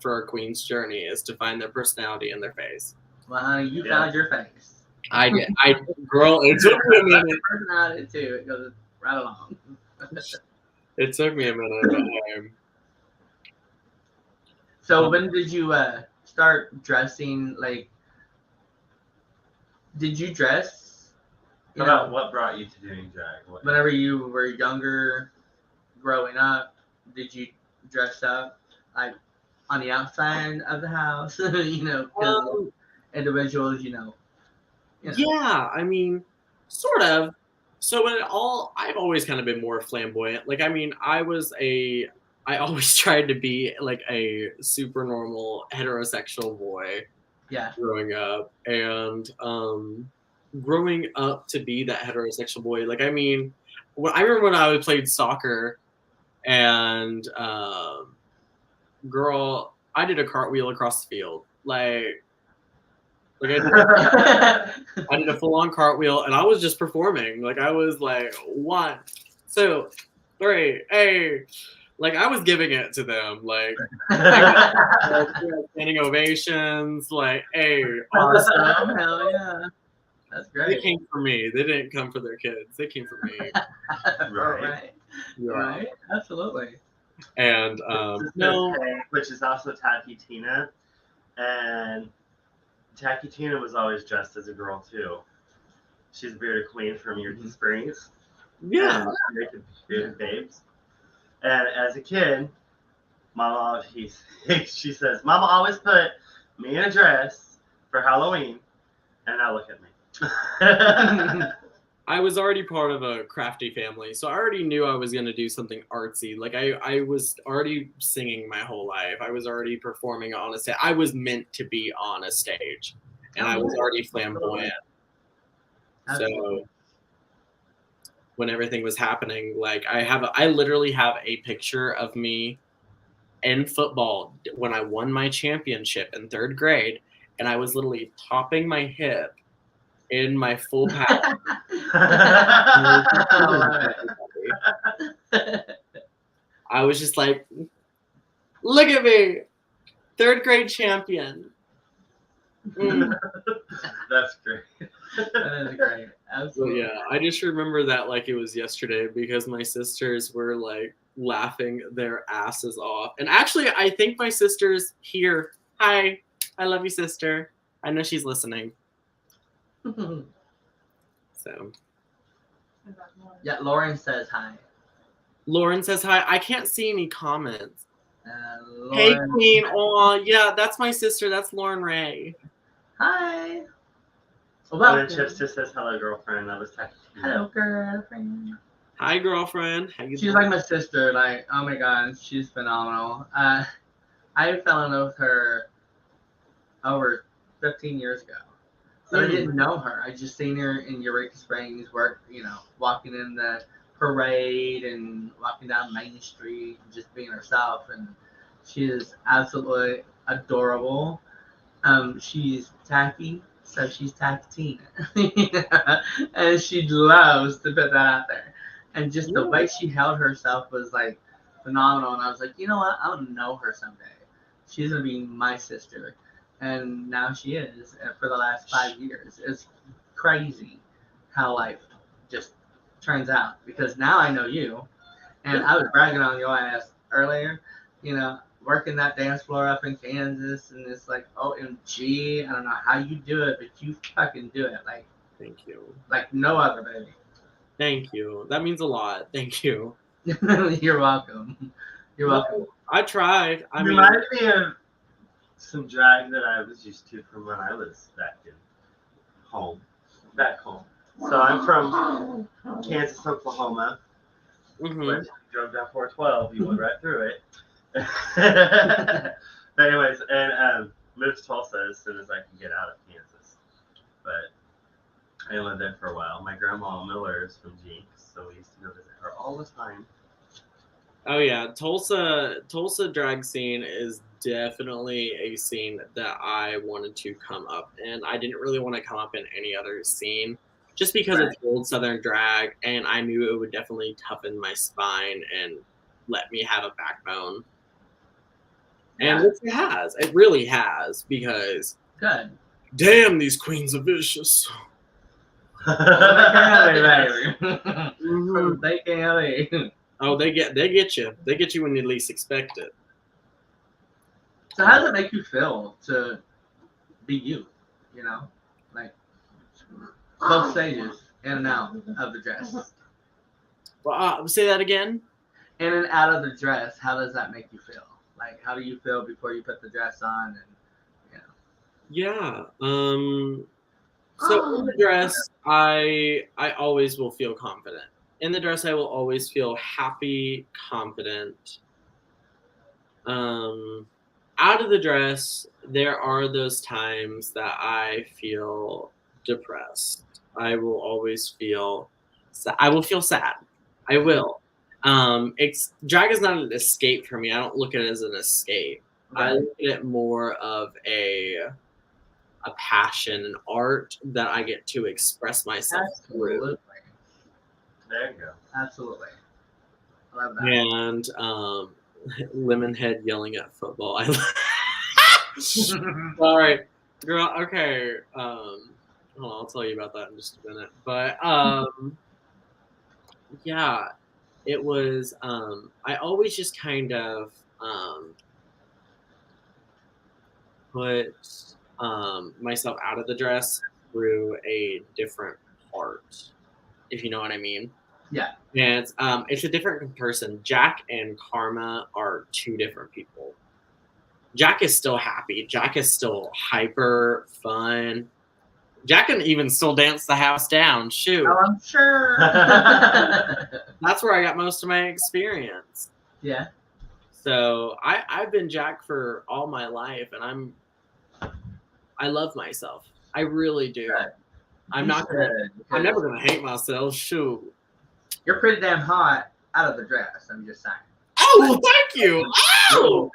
S6: for a queen's journey is to find their personality in their face.
S3: Well, honey, you found your face.
S6: Girl, it took me a minute.
S3: Personality too. It goes right along.
S6: It took me a minute.
S3: So when did you start dressing? Like, did you dress?
S4: What brought you to doing drag?
S3: Whenever you were younger, growing up, did you dress up like on the outside of the house? Because individuals,
S6: Yeah, I mean, sort of. So I've always kind of been more flamboyant. Like, I mean, I always tried to be like a super normal heterosexual boy.
S3: Yeah.
S6: Growing up, and growing up to be that heterosexual boy. Like, I mean, I remember when I played soccer, And girl, I did a cartwheel across the field. Like I did a full-on cartwheel, and I was just performing. Like I was like 1, 2, 3, hey. Like I was giving it to them. Like standing ovations. Like hey, awesome.
S3: Hell yeah, that's
S6: They
S3: great.
S6: came for me. They didn't come for their kids. They came for me.
S3: Right.
S6: Yeah.
S3: Right. Absolutely.
S6: And no,
S4: which is also Tacky Tina, and Tacky Tina was always dressed as a girl too. She's a bearded queen from Yerkes Springs.
S6: yeah.
S4: And bearded babes. And as a kid, Mama, she says, Mama always put me in a dress for Halloween, and now look at me.
S6: I was already part of a crafty family, so I already knew I was going to do something artsy. Like I was already singing my whole life. I was already performing on a stage. I was meant to be on a stage, and I was already flamboyant. So when everything was happening, like I literally have a picture of me in football when I won my championship in 3rd grade, and I was literally topping my hip in my full pattern. I was just like, look at me, 3rd grade champion.
S4: That's great.
S3: That is great. Absolutely.
S6: So, yeah, I just remember that like it was yesterday because my sisters were like laughing their asses off. And actually, I think my sister's here. Hi, I love you, sister. I know she's listening. So.
S3: Yeah, Lauren says hi.
S6: Lauren says hi. I can't see any comments.
S3: Lauren.
S6: Hey, Queen. Oh, yeah, that's my sister. That's Lauren Ray.
S3: Hi.
S4: And then Chips just says hello, girlfriend. That was Tacky.
S3: Hello, girlfriend.
S6: Hi, girlfriend. How you
S3: She's
S6: doing?
S3: like my sister. Like, oh my god, she's phenomenal. I fell in love with her over 15 years ago. But I didn't know her. I just seen her in Eureka Springs, walking in the parade and walking down Main Street, and just being herself. And she is absolutely adorable. She's tacky, so she's Tacky Tina. And she loves to put that out there. And just the way she held herself was like phenomenal. And I was like, you know what? I want to know her someday. She's going to be my sister. And now she is for the last 5 years. It's crazy how life just turns out. Because now I know you. And I was bragging on your ass earlier, working that dance floor up in Kansas, and it's like, OMG, I don't know how you do it, but you fucking do it. Like,
S6: thank you.
S3: Like no other, baby.
S6: Thank you. That means a lot. Thank you.
S3: You're welcome. You're welcome.
S6: I tried. I mean,
S4: reminds me of some drag that I was used to from when I was back home. So I'm from Kansas, Oklahoma. Which drove down 412, you went right through it. But anyways, and moved to Tulsa as soon as I could get out of Kansas. But I lived there for a while. My grandma Miller is from Jinx, so we used to go visit her all the time.
S6: Oh yeah, Tulsa drag scene is definitely a scene that I wanted to come up in. I didn't really want to come up in any other scene, just because it's old Southern drag, and I knew it would definitely toughen my spine and let me have a backbone. And it has. It really has, because damn, these queens are vicious.
S3: They can.
S6: Oh, they get you. They get you when you least expect it.
S3: So how does it make you feel to be you? Like both stages, in and out of the dress.
S6: Well, say that again.
S3: In and out of the dress, how does that make you feel? Like, how do you feel before you put the dress on? And
S6: yeah. So in the dress, I always will feel confident. In the dress, I will always feel happy, confident. Out of the dress, there are those times that I feel depressed. I will always feel sad. I will feel sad. I will. Drag is not an escape for me. I don't look at it as an escape. I look at it more of a passion, an art that I get to express myself through.
S4: There you go.
S3: Absolutely. I love that.
S6: And Lemonhead yelling at football. Sorry, girl. Okay. I'll tell you about that in just a minute. But yeah, it was. I always just kind of put myself out of the dress through a different part, if you know what I mean.
S3: Yeah.
S6: And it's a different person. Jack and Karma are two different people. Jack is still happy. Jack is still hyper fun. Jack can even still dance the house down. Shoot.
S3: Oh, I'm sure.
S6: That's where I got most of my experience.
S3: Yeah.
S6: So I've been Jack for all my life, and I love myself. I really do.
S3: Right.
S6: I'm never gonna hate myself. Shoot.
S3: You're pretty damn hot out of the dress. I'm just saying.
S6: Oh, thank you. Oh.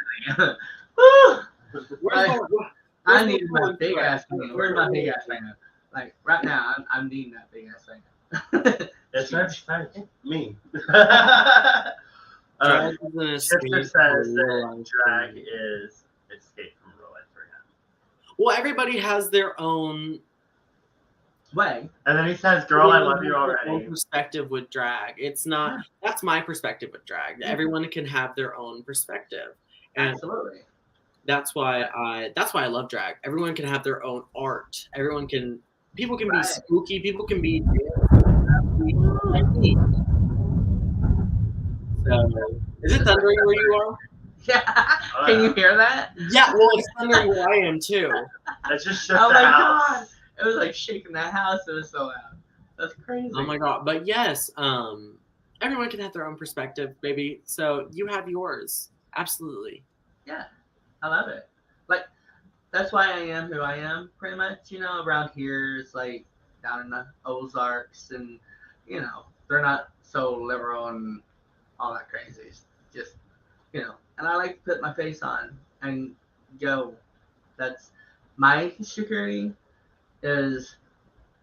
S3: I need my big ass fan. Where's my big ass fan? Like right now, I'm needing that big ass fan.
S4: It's right. Me.
S6: Sister
S4: says that drag is escape from real life for him.
S6: Well, everybody has their own
S3: way.
S4: And then he says, "Girl, I love you already."
S6: Own perspective with drag. It's not. That's my perspective with drag. Everyone can have their own perspective, and
S3: absolutely.
S6: That's why I love drag. Everyone can have their own art. People can be spooky. People can be. So, is it thundering where you are?
S3: Yeah. Can you hear that?
S6: Yeah. Well, it's thundering where I am too.
S4: That's just shook
S3: oh
S4: the
S3: my
S4: house.
S3: God! It was like shaking that house. It was so loud. That's crazy.
S6: Oh my God! But yes, everyone can have their own perspective, baby. So you have yours. Absolutely.
S3: Yeah. I love it. Like, that's why I am who I am, pretty much. You know, around here, it's like down in the Ozarks, and, you know, they're not so liberal and all that crazy. It's just, you know, and I like to put my face on and go. That's my security is,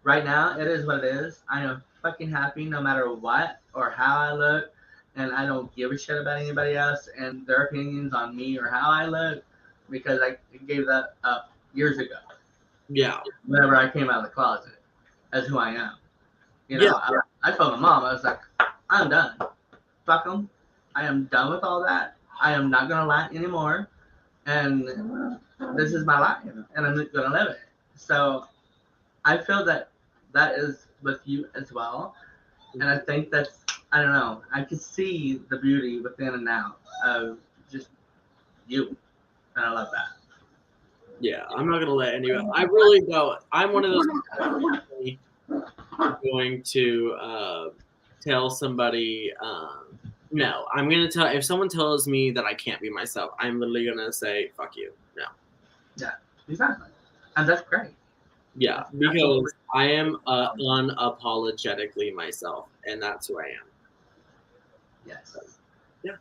S3: right now, it is what it is. I am fucking happy no matter what or how I look, and I don't give a shit about anybody else and their opinions on me or how I look, because I gave that up years ago.
S6: Yeah.
S3: Whenever I came out of the closet as who I am. You know,
S6: Yeah.
S3: I told my mom, I was like, I'm done. Fuck them. I am done with all that. I am not going to lie anymore. And this is my life. And I'm going to live it. So I feel that is with you as well. And I think that's, I don't know, I could see the beauty within and out of just you. And I love that.
S6: Yeah, I'm not gonna let anyone. I really don't. I'm one of those people going to tell somebody. No, I'm gonna tell. If someone tells me that I can't be myself, I'm literally gonna say, "Fuck you." No.
S3: Yeah, exactly, and that's great.
S6: Yeah, because I am unapologetically myself, and that's who I am.
S3: Yes.
S6: Yeah.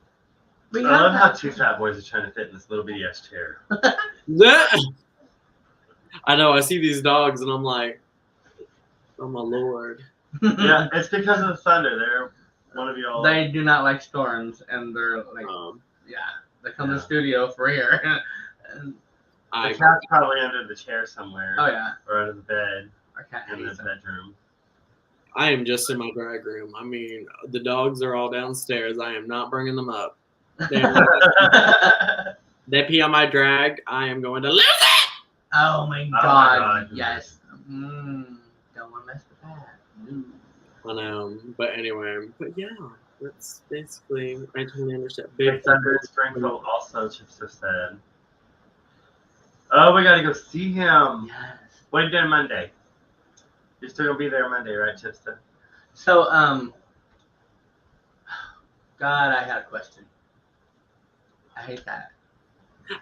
S4: I love how two fat boys are trying to fit in this little bitty ass chair.
S6: I know. I see these dogs, and I'm like, "Oh my lord!"
S4: Yeah, it's because of the thunder. They're one of y'all.
S3: They do not like storms, and they're like, they come to the studio for here. And
S4: the cat's probably under the chair somewhere.
S3: Oh yeah,
S4: or under the bed.
S3: Our cat
S4: in the bedroom.
S6: I am just in my drag room. I mean, the dogs are all downstairs. I am not bringing them up. They pee on my drag. I am going to lose it.
S3: Oh my God! Yes. Don't want to mess with that.
S6: I know, but anyway, yeah, that's basically. I totally understand.
S4: Big Thunder in Springfield also, Chipster said. Oh, we gotta go see him.
S3: Yes.
S4: What are you doing Monday? You're still gonna be there Monday, right, Chipster?
S3: So, God, I had a question. I hate that.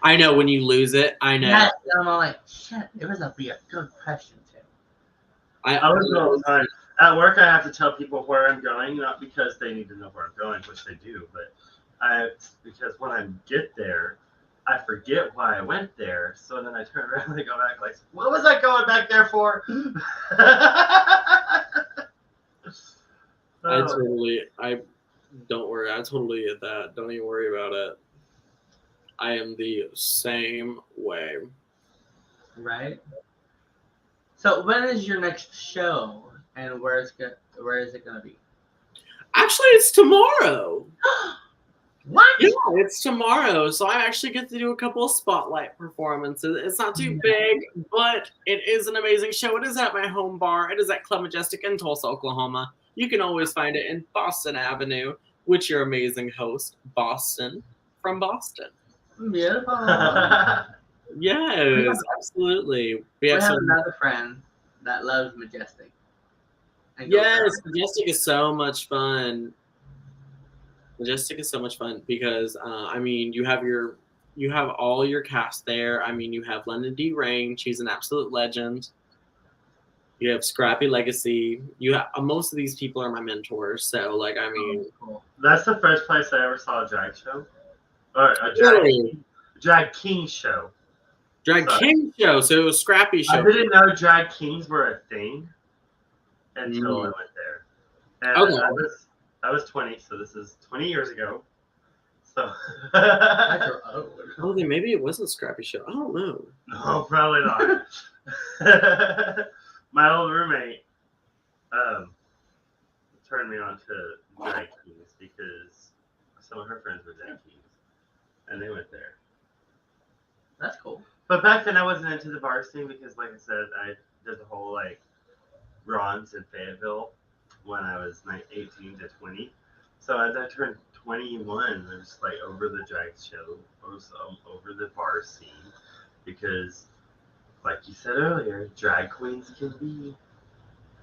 S6: I know when you lose it. I know.
S3: Yes, I'm all like, shit. It was be a good question too.
S4: I was all the time. At work, I have to tell people where I'm going, not because they need to know where I'm going, which they do, but because when I get there, I forget why I went there. So then I turn around and I go back like, what was I going back there for?
S6: I don't worry. I totally get that. Don't even worry about it. I am the same way.
S3: Right. So when is your next show, and where is it gonna be?
S6: Actually, it's tomorrow.
S3: What?
S6: Yeah, it's tomorrow. So I actually get to do a couple of spotlight performances. It's not too big, but it is an amazing show. It is at my home bar. It is at Club Majestic in Tulsa, Oklahoma. You can always find it in Boston Avenue with your amazing host, Boston from Boston.
S3: Beautiful.
S6: Yes, absolutely.
S3: We have another friend that loves Majestic.
S6: Yes, Majestic is so much fun. Majestic is so much fun because I mean you have all your cast there. I mean you have London D. Rain, she's an absolute legend. You have Scrappy Legacy. You have most of these people are my mentors. So like I mean,
S4: that's the first place I ever saw a drag show, or a drag king show.
S6: King show. So it was Scrappy show.
S4: I didn't know drag kings were a thing until I went there. And
S6: okay.
S4: I was 20, so this is 20 years ago. So
S6: oh, then maybe it wasn't Scrappy show. I don't know.
S4: No, probably not. My old roommate turned me on to drag kings because some of her friends were drag kings, and they went there.
S3: That's cool.
S4: But back then I wasn't into the bar scene because, like I said, I did the whole like Ron's in Fayetteville when I was 18 to 20. So as I turned 21, I was like over the drag show, over the bar scene, because, like you said earlier, drag queens can be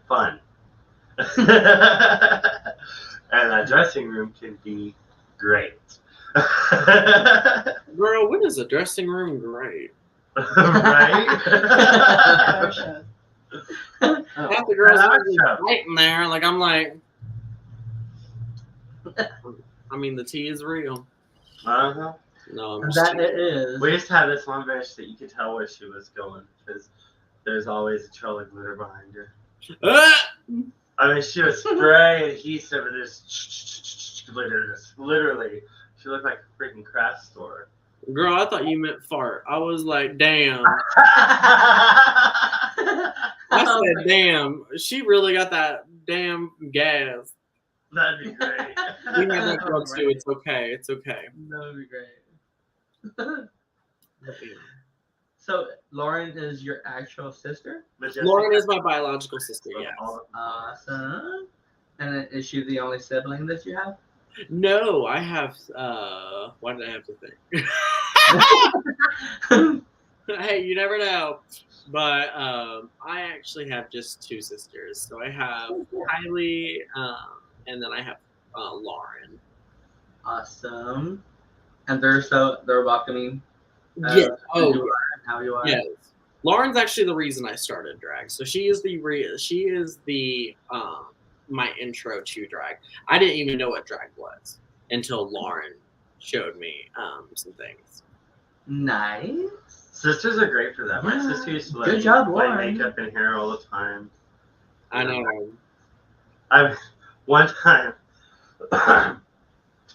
S4: fun, and a dressing room can be great.
S6: Girl, when is a dressing room great?
S4: Right?
S6: Half the girls are right in there. Like I'm like, I mean, the tea is real.
S4: Uh-huh.
S6: No,
S3: that it is.
S4: We used to have this one bitch that you could tell where she was going because there's always a trail of glitter behind her. I mean, she was spraying adhesive and this glitter, just literally. She looked like a freaking craft store.
S6: Girl, I thought you meant fart. I was like, damn. I said, damn. She really got that damn gas.
S4: That'd be great.
S6: We have that girl too. It's okay. It's okay.
S3: That would be great. So, Lauren is your actual sister?
S6: Lauren is my biological sister, yes.
S3: Awesome. And is she the only sibling that you have?
S6: No, I have, why did I have to think? Hey, you never know. But I actually have just two sisters. So I have Kylie, and then I have Lauren.
S3: Awesome. And they're welcoming.
S6: Yeah.
S3: How you are.
S6: Yes. Lauren's actually the reason I started drag. So she is the my intro to drag. I didn't even know what drag was until Lauren showed me some things.
S3: Nice.
S4: Sisters are great for that. My sister used to
S3: Good job,
S4: play
S3: Lauren.
S4: makeup and hair all the time.
S6: I know.
S4: One time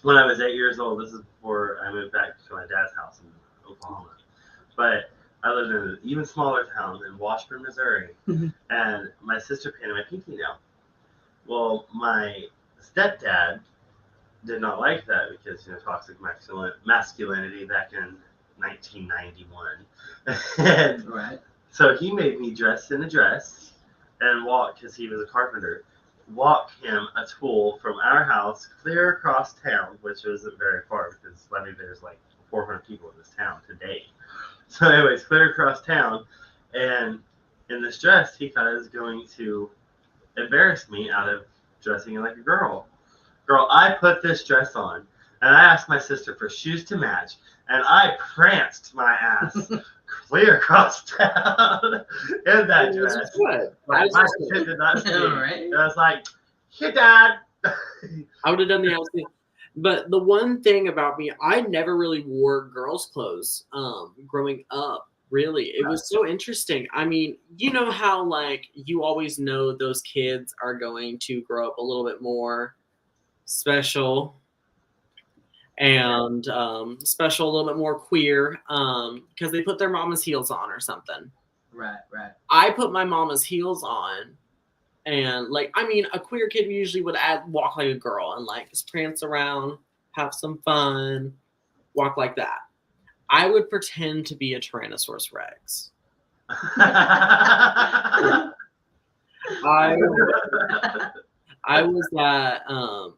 S4: when I was 8 years old, this is before I moved back to my dad's house in Oklahoma, but I lived in an even smaller town in Washburn, Missouri, and my sister painted my pinky nail. Well, my stepdad did not like that because, toxic masculinity back in 1991. And
S3: right.
S4: So he made me dress in a dress and walk, because he was a carpenter, walk him a tool from our house clear across town, which isn't very far because there's like 400 people in this town today. So anyways, clear across town, and in this dress, he thought it was going to embarrass me out of dressing like a girl. I put this dress on, and I asked my sister for shoes to match, and I pranced my ass clear across town in that
S6: It was
S4: dress.
S6: good.
S4: Like, my shit did not see.
S3: Right?
S4: I was like, "Hey, Dad."
S6: I would have done the opposite. But the one thing about me, I never really wore girls' clothes growing up. Really, it was so interesting. I mean, you know how like you always know those kids are going to grow up a little bit more special and special, a little bit more queer because they put their mama's heels on or something.
S3: Right.
S6: I put my mama's heels on. And like, I mean, a queer kid usually would walk like a girl and like just prance around, have some fun, walk like that. I would pretend to be a Tyrannosaurus Rex. I was that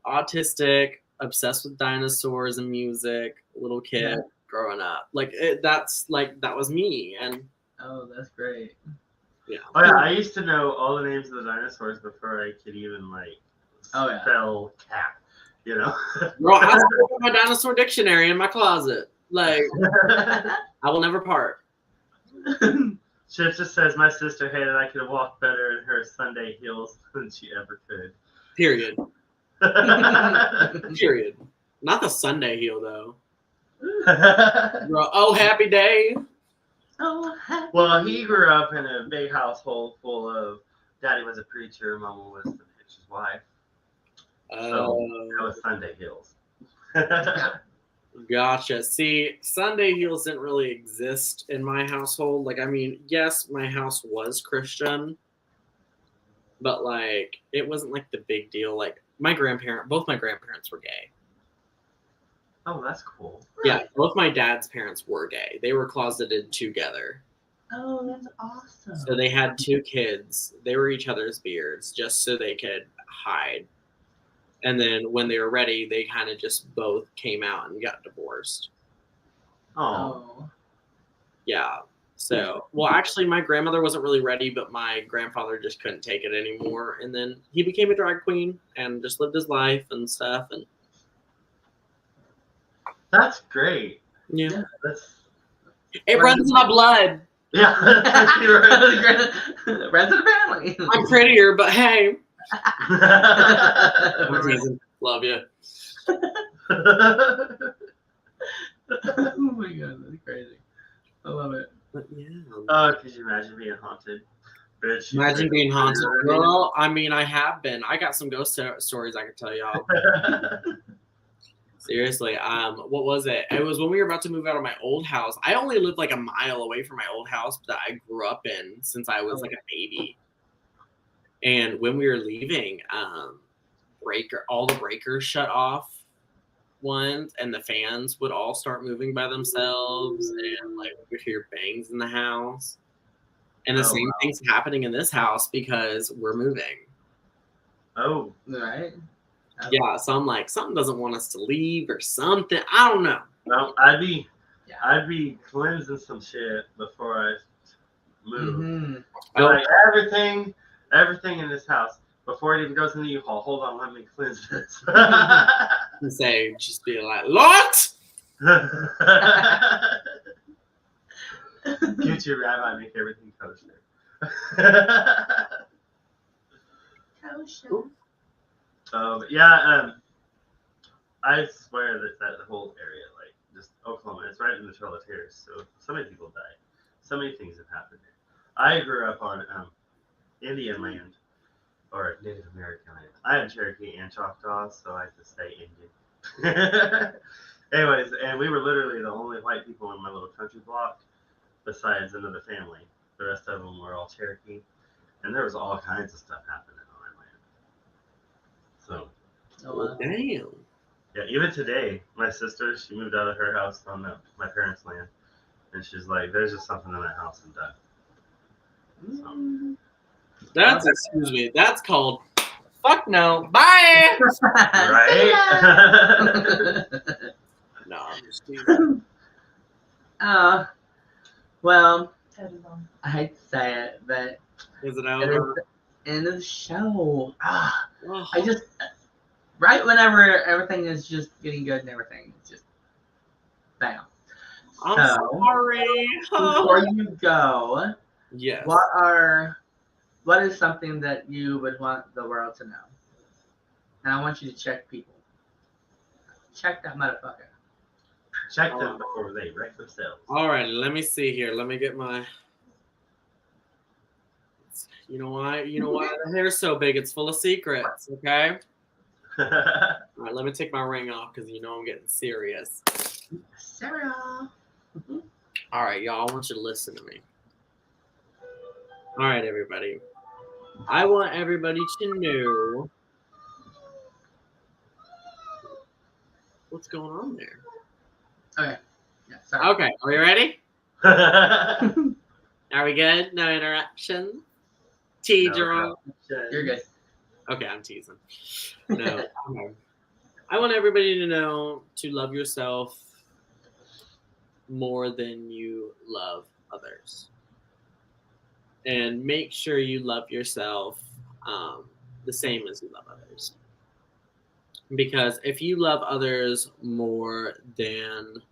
S6: autistic, obsessed with dinosaurs and music, little kid growing up. Like that was me. And
S3: oh, that's great.
S6: Yeah.
S4: Oh yeah, I used to know all the names of the dinosaurs before I could even like spell cat. You know.
S6: Bro, I still got my dinosaur dictionary in my closet. Like, I will never part.
S4: Chip just says my sister hated I could walk better in her Sunday heels than she ever could.
S6: Period. Period. Not the Sunday heel though. Bro, oh happy day.
S3: Oh,
S4: well, he grew up in a big household full of daddy was a preacher, mama was the preacher's wife. So that was Sunday heels.
S6: Gotcha. See, Sunday heels didn't really exist in my household. Like, I mean, yes, my house was Christian, but like, it wasn't like the big deal. Like, both my grandparents were gay.
S4: Oh, that's cool.
S6: Yeah, both my dad's parents were gay. They were closeted together.
S3: Oh, that's awesome.
S6: So they had 2 kids. They were each other's beards just so they could hide. And then when they were ready, they kind of just both came out and got divorced.
S4: Oh.
S6: Yeah. So, well, actually, my grandmother wasn't really ready, but my grandfather just couldn't take it anymore. And then he became a drag queen and just lived his life and stuff. And
S4: that's great.
S6: Yeah.
S3: It
S6: runs in my blood.
S4: Yeah.
S3: Runs in the family.
S6: I'm prettier, but hey. Love you.
S3: Oh my god, that's crazy. I love it.
S6: But yeah.
S4: Could you imagine being haunted? Bitch,
S6: imagine being haunted. Girl, I mean, I have been. I got some ghost stories I can tell y'all. Seriously, what was it? It was when we were about to move out of my old house. I only lived like a mile away from my old house that I grew up in since I was like a baby. And when we were leaving, all the breakers shut off once, and the fans would all start moving by themselves, and like we could hear bangs in the house. And the same thing's happening in this house because we're moving.
S4: Oh,
S3: right.
S6: Yeah, so I'm like, something doesn't want us to leave or something. I don't know.
S4: No, I'd be cleansing some shit before I move.
S3: Mm-hmm.
S4: Like everything in this house before it even goes in the U-Haul. Hold on, let me cleanse this.
S6: And say, just be like, Lord!
S4: Get your rabbi, make everything kosher.
S3: Kosher.
S4: I swear that whole area, like just Oklahoma, it's right in the Trail of Tears. So many people died. So many things have happened here. I grew up on Indian land or Native American land. I am Cherokee and Choctaw, so I have to say Indian. Anyways, and we were literally the only white people in my little country block, besides another family. The rest of them were all Cherokee, and there was all kinds of stuff happening on our land. So,
S6: well, damn.
S4: Yeah, even today, my sister, she moved out of her house on my parents' land, and she's like, "There's just something in that house and done." So.
S6: That's called fuck no. Bye.
S4: Right?
S6: No, I'm just kidding.
S3: Well, I hate to say it, but
S6: is it
S3: it
S6: over?
S3: is the end of the show. I just right whenever everything is just getting good and everything, it's just bam.
S6: I'm
S3: So,
S6: sorry.
S3: before you go,
S6: Yes.
S3: what is something that you would want the world to know? And I want you to check people. Check that motherfucker.
S4: Check them before they wreck themselves.
S6: All right, let me see here. Let me get my. You know why? The hair's so big. It's full of secrets. Okay. All right, let me take my ring off because I'm getting serious.
S3: Sarah.
S6: All right, y'all. I want you to listen to me. All right, everybody. I want everybody to know what's going on there.
S3: Okay. Yeah, sorry.
S6: Okay, are you ready? Are we good? No interruptions?
S3: You're good.
S6: Okay, I'm teasing. No. Okay. I want everybody to know to love yourself more than you love others. And make sure you love yourself the same as you love others. Because if you love others more than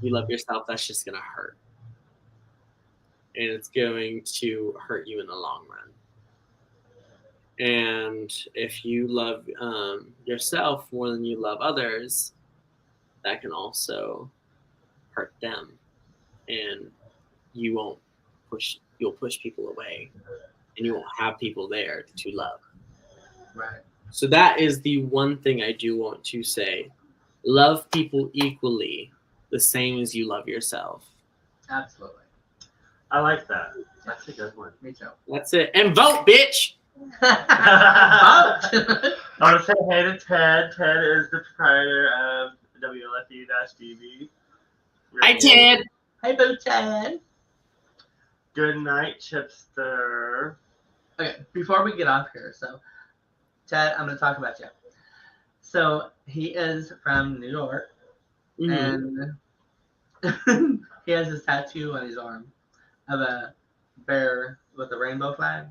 S6: you love yourself, that's just going to hurt. And it's going to hurt you in the long run. And if you love yourself more than you love others, that can also hurt them. And you'll push people away. And you won't have people there to love.
S3: Right.
S6: So that is the one thing I do want to say. Love people equally, the same as you love yourself.
S3: Absolutely.
S4: I like that. That's a good one.
S3: Me too.
S6: That's it. And vote, bitch!
S4: I want to say hey to Ted. Ted is the proprietor of WLFU-DV.
S6: Hi, Ted!
S3: Hey, Boo Ted!
S4: Good night, Chipster.
S3: Okay, before we get off here, so Ted, I'm going to talk about you. So he is from New York, and he has this tattoo on his arm of a bear with a rainbow flag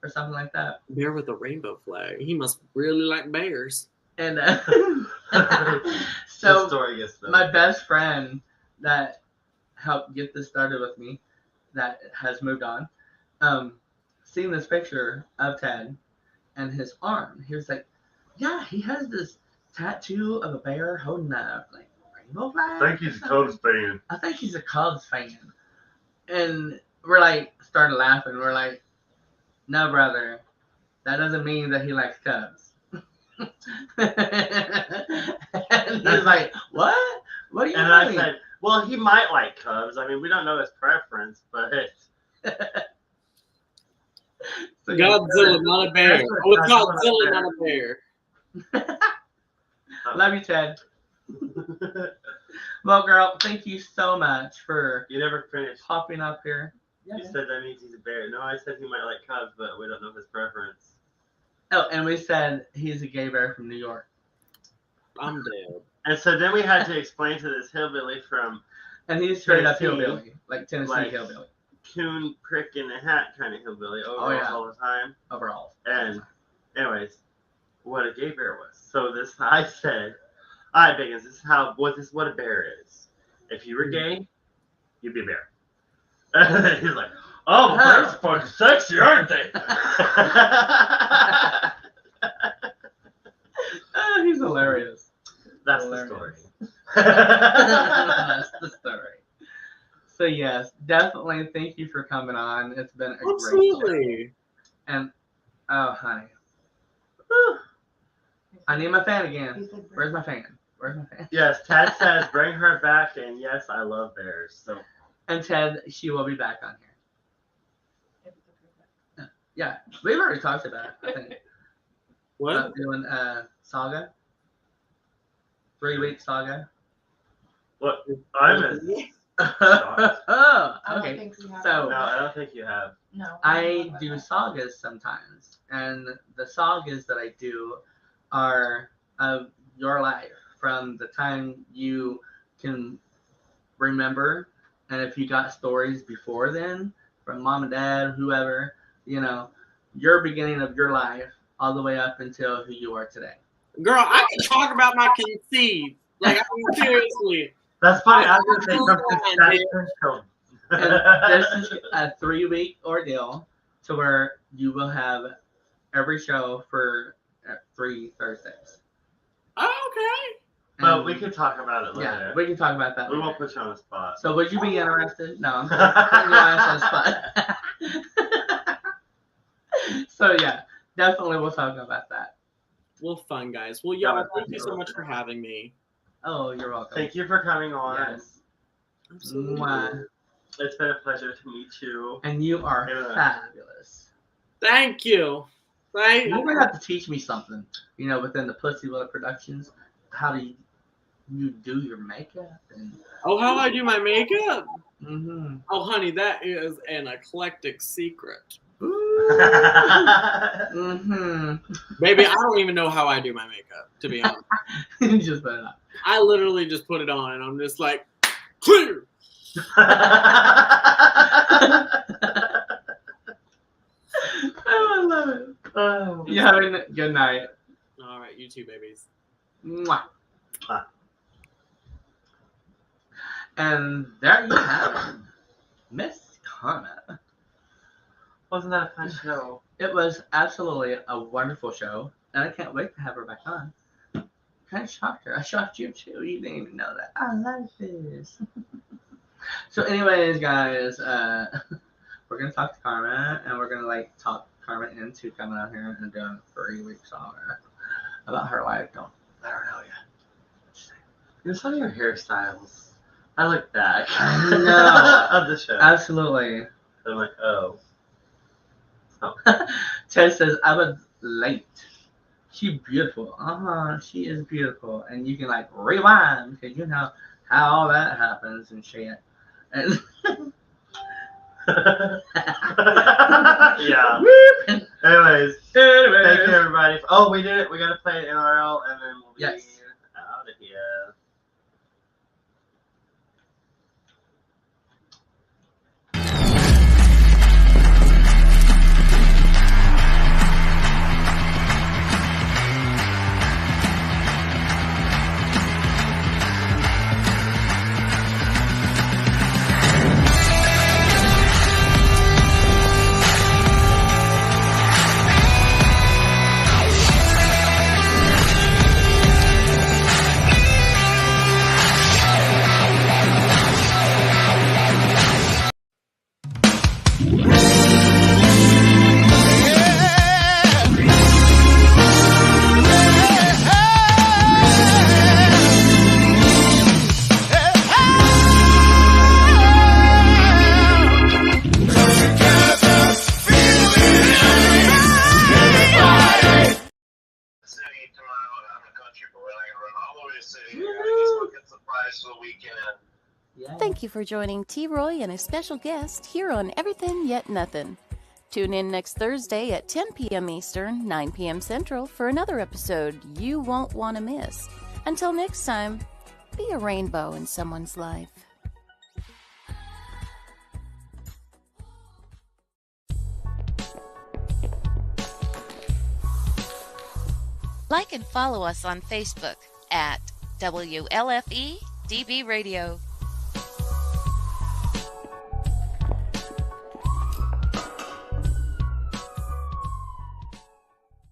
S3: or something like that.
S6: Bear with a rainbow flag. He must really like bears.
S3: And
S4: so story
S3: my best friend that helped get this started with me, that has moved on, seen this picture of Ted and his arm. He was like, yeah, he has this tattoo of a bear holding a rainbow flag.
S4: I think he's a Cubs fan.
S3: I think he's a Cubs fan. And we're like, started laughing. We're like, no, brother, that doesn't mean that he likes Cubs. And he's like, what? What do you mean?
S4: And I said, well, he might like Cubs. I mean, we don't know his preference, but
S6: so Godzilla, not a bear. Oh, it's Godzilla, not a bear.
S3: Love you, Ted. Well, girl, thank you so much for
S4: you never finished
S3: popping up here.
S4: You said that means he's a bear. No, I said he might like Cubs, but we don't know his preference.
S3: Oh, and we said he's a gay bear from New York.
S6: I'm dead.
S4: And so then we had to explain to this hillbilly from
S3: and he's straight up hillbilly, like Tennessee hillbilly.
S4: Coon prick in a hat kind of hillbilly overalls all the time.
S3: Overalls.
S4: And anyways, what a gay bear was. So I said, all right, Biggins, this is what a bear is. If you were gay, you'd be a bear. And he's like, oh, bears are fucking sexy, aren't they?
S3: He's hilarious.
S4: That's the story.
S3: That's the story. So yes, definitely thank you for coming on. It's been a great show. And oh honey. I need my fan again. Where's my fan?
S4: Yes, Ted says bring her back, and yes, I love bears. So
S3: and Ted, she will be back on here. Yeah, we've already talked about it, I think.
S6: What?
S3: About doing saga. 3-week saga.
S4: What? I'm a
S3: oh, okay.
S4: No, I don't think you have.
S5: No.
S3: I do sagas sometimes, and the sagas that I do are of your life from the time you can remember, and if you got stories before then from mom and dad, whoever, your beginning of your life all the way up until who you are today.
S6: Girl, I can talk about my conceived. Like, I mean, seriously.
S4: That's funny. I was going to say from conception till.
S3: And this is a 3-week ordeal to where you will have every show for 3 Thursdays.
S6: Oh, okay.
S4: But we can talk about it later.
S3: Yeah, we can talk about that.
S4: We
S3: later.
S4: won't put you on the spot.
S3: So would you be interested? No, I'm putting you on the spot. So yeah, definitely we'll talk about that.
S6: Well, fun, guys. Well, y'all, thank you so much for having me.
S3: Oh, you're welcome.
S4: Thank you for coming on.
S3: Yes.
S6: Absolutely.
S3: Mwah.
S4: It's been a pleasure to meet you.
S3: And you are fabulous.
S6: Thank you.
S3: You're gonna have to teach me something. Within the Pussy Willow Productions, how do you do your makeup and?
S6: Oh, how I do my makeup?
S3: Mm-hmm.
S6: Oh, honey, that is an eclectic secret.
S3: Mm-hmm.
S6: Baby, I don't even know how I do my makeup, to be honest.
S3: You just put it on.
S6: I literally just put it on and I'm just like, clear.
S3: Oh, I love it. Oh. You having a good night.
S6: All right, you too, babies.
S3: Mwah. And there you have it, Miss Karma.
S4: Wasn't that a fun show?
S3: It was absolutely a wonderful show, and I can't wait to have her back on. Kind of shocked her. I shocked you too. You didn't even know that. I like this. So, anyways, guys, we're gonna talk to Karma, and we're gonna talk Karma into coming out here and doing a 3-week song about her life. Don't let her know yet.
S4: Some of your hairstyles. I look back.
S3: I know.
S4: Of the show.
S3: Absolutely.
S4: I'm like, oh.
S3: Ted says, I was late. She beautiful. She is beautiful. And you can rewind because you know how all that happens and shit. And
S4: yeah. Anyways, thank you everybody. Oh, we did it. We got to play it NRL and then we'll be out of here.
S2: Thank you for joining T. Roy and a special guest here on Everythin Yet Nothin. Tune in next Thursday at 10 p.m. Eastern, 9 p.m. Central for another episode you won't want to miss. Until next time, be a rainbow in someone's life. Like and follow us on Facebook at WLFE DB Radio.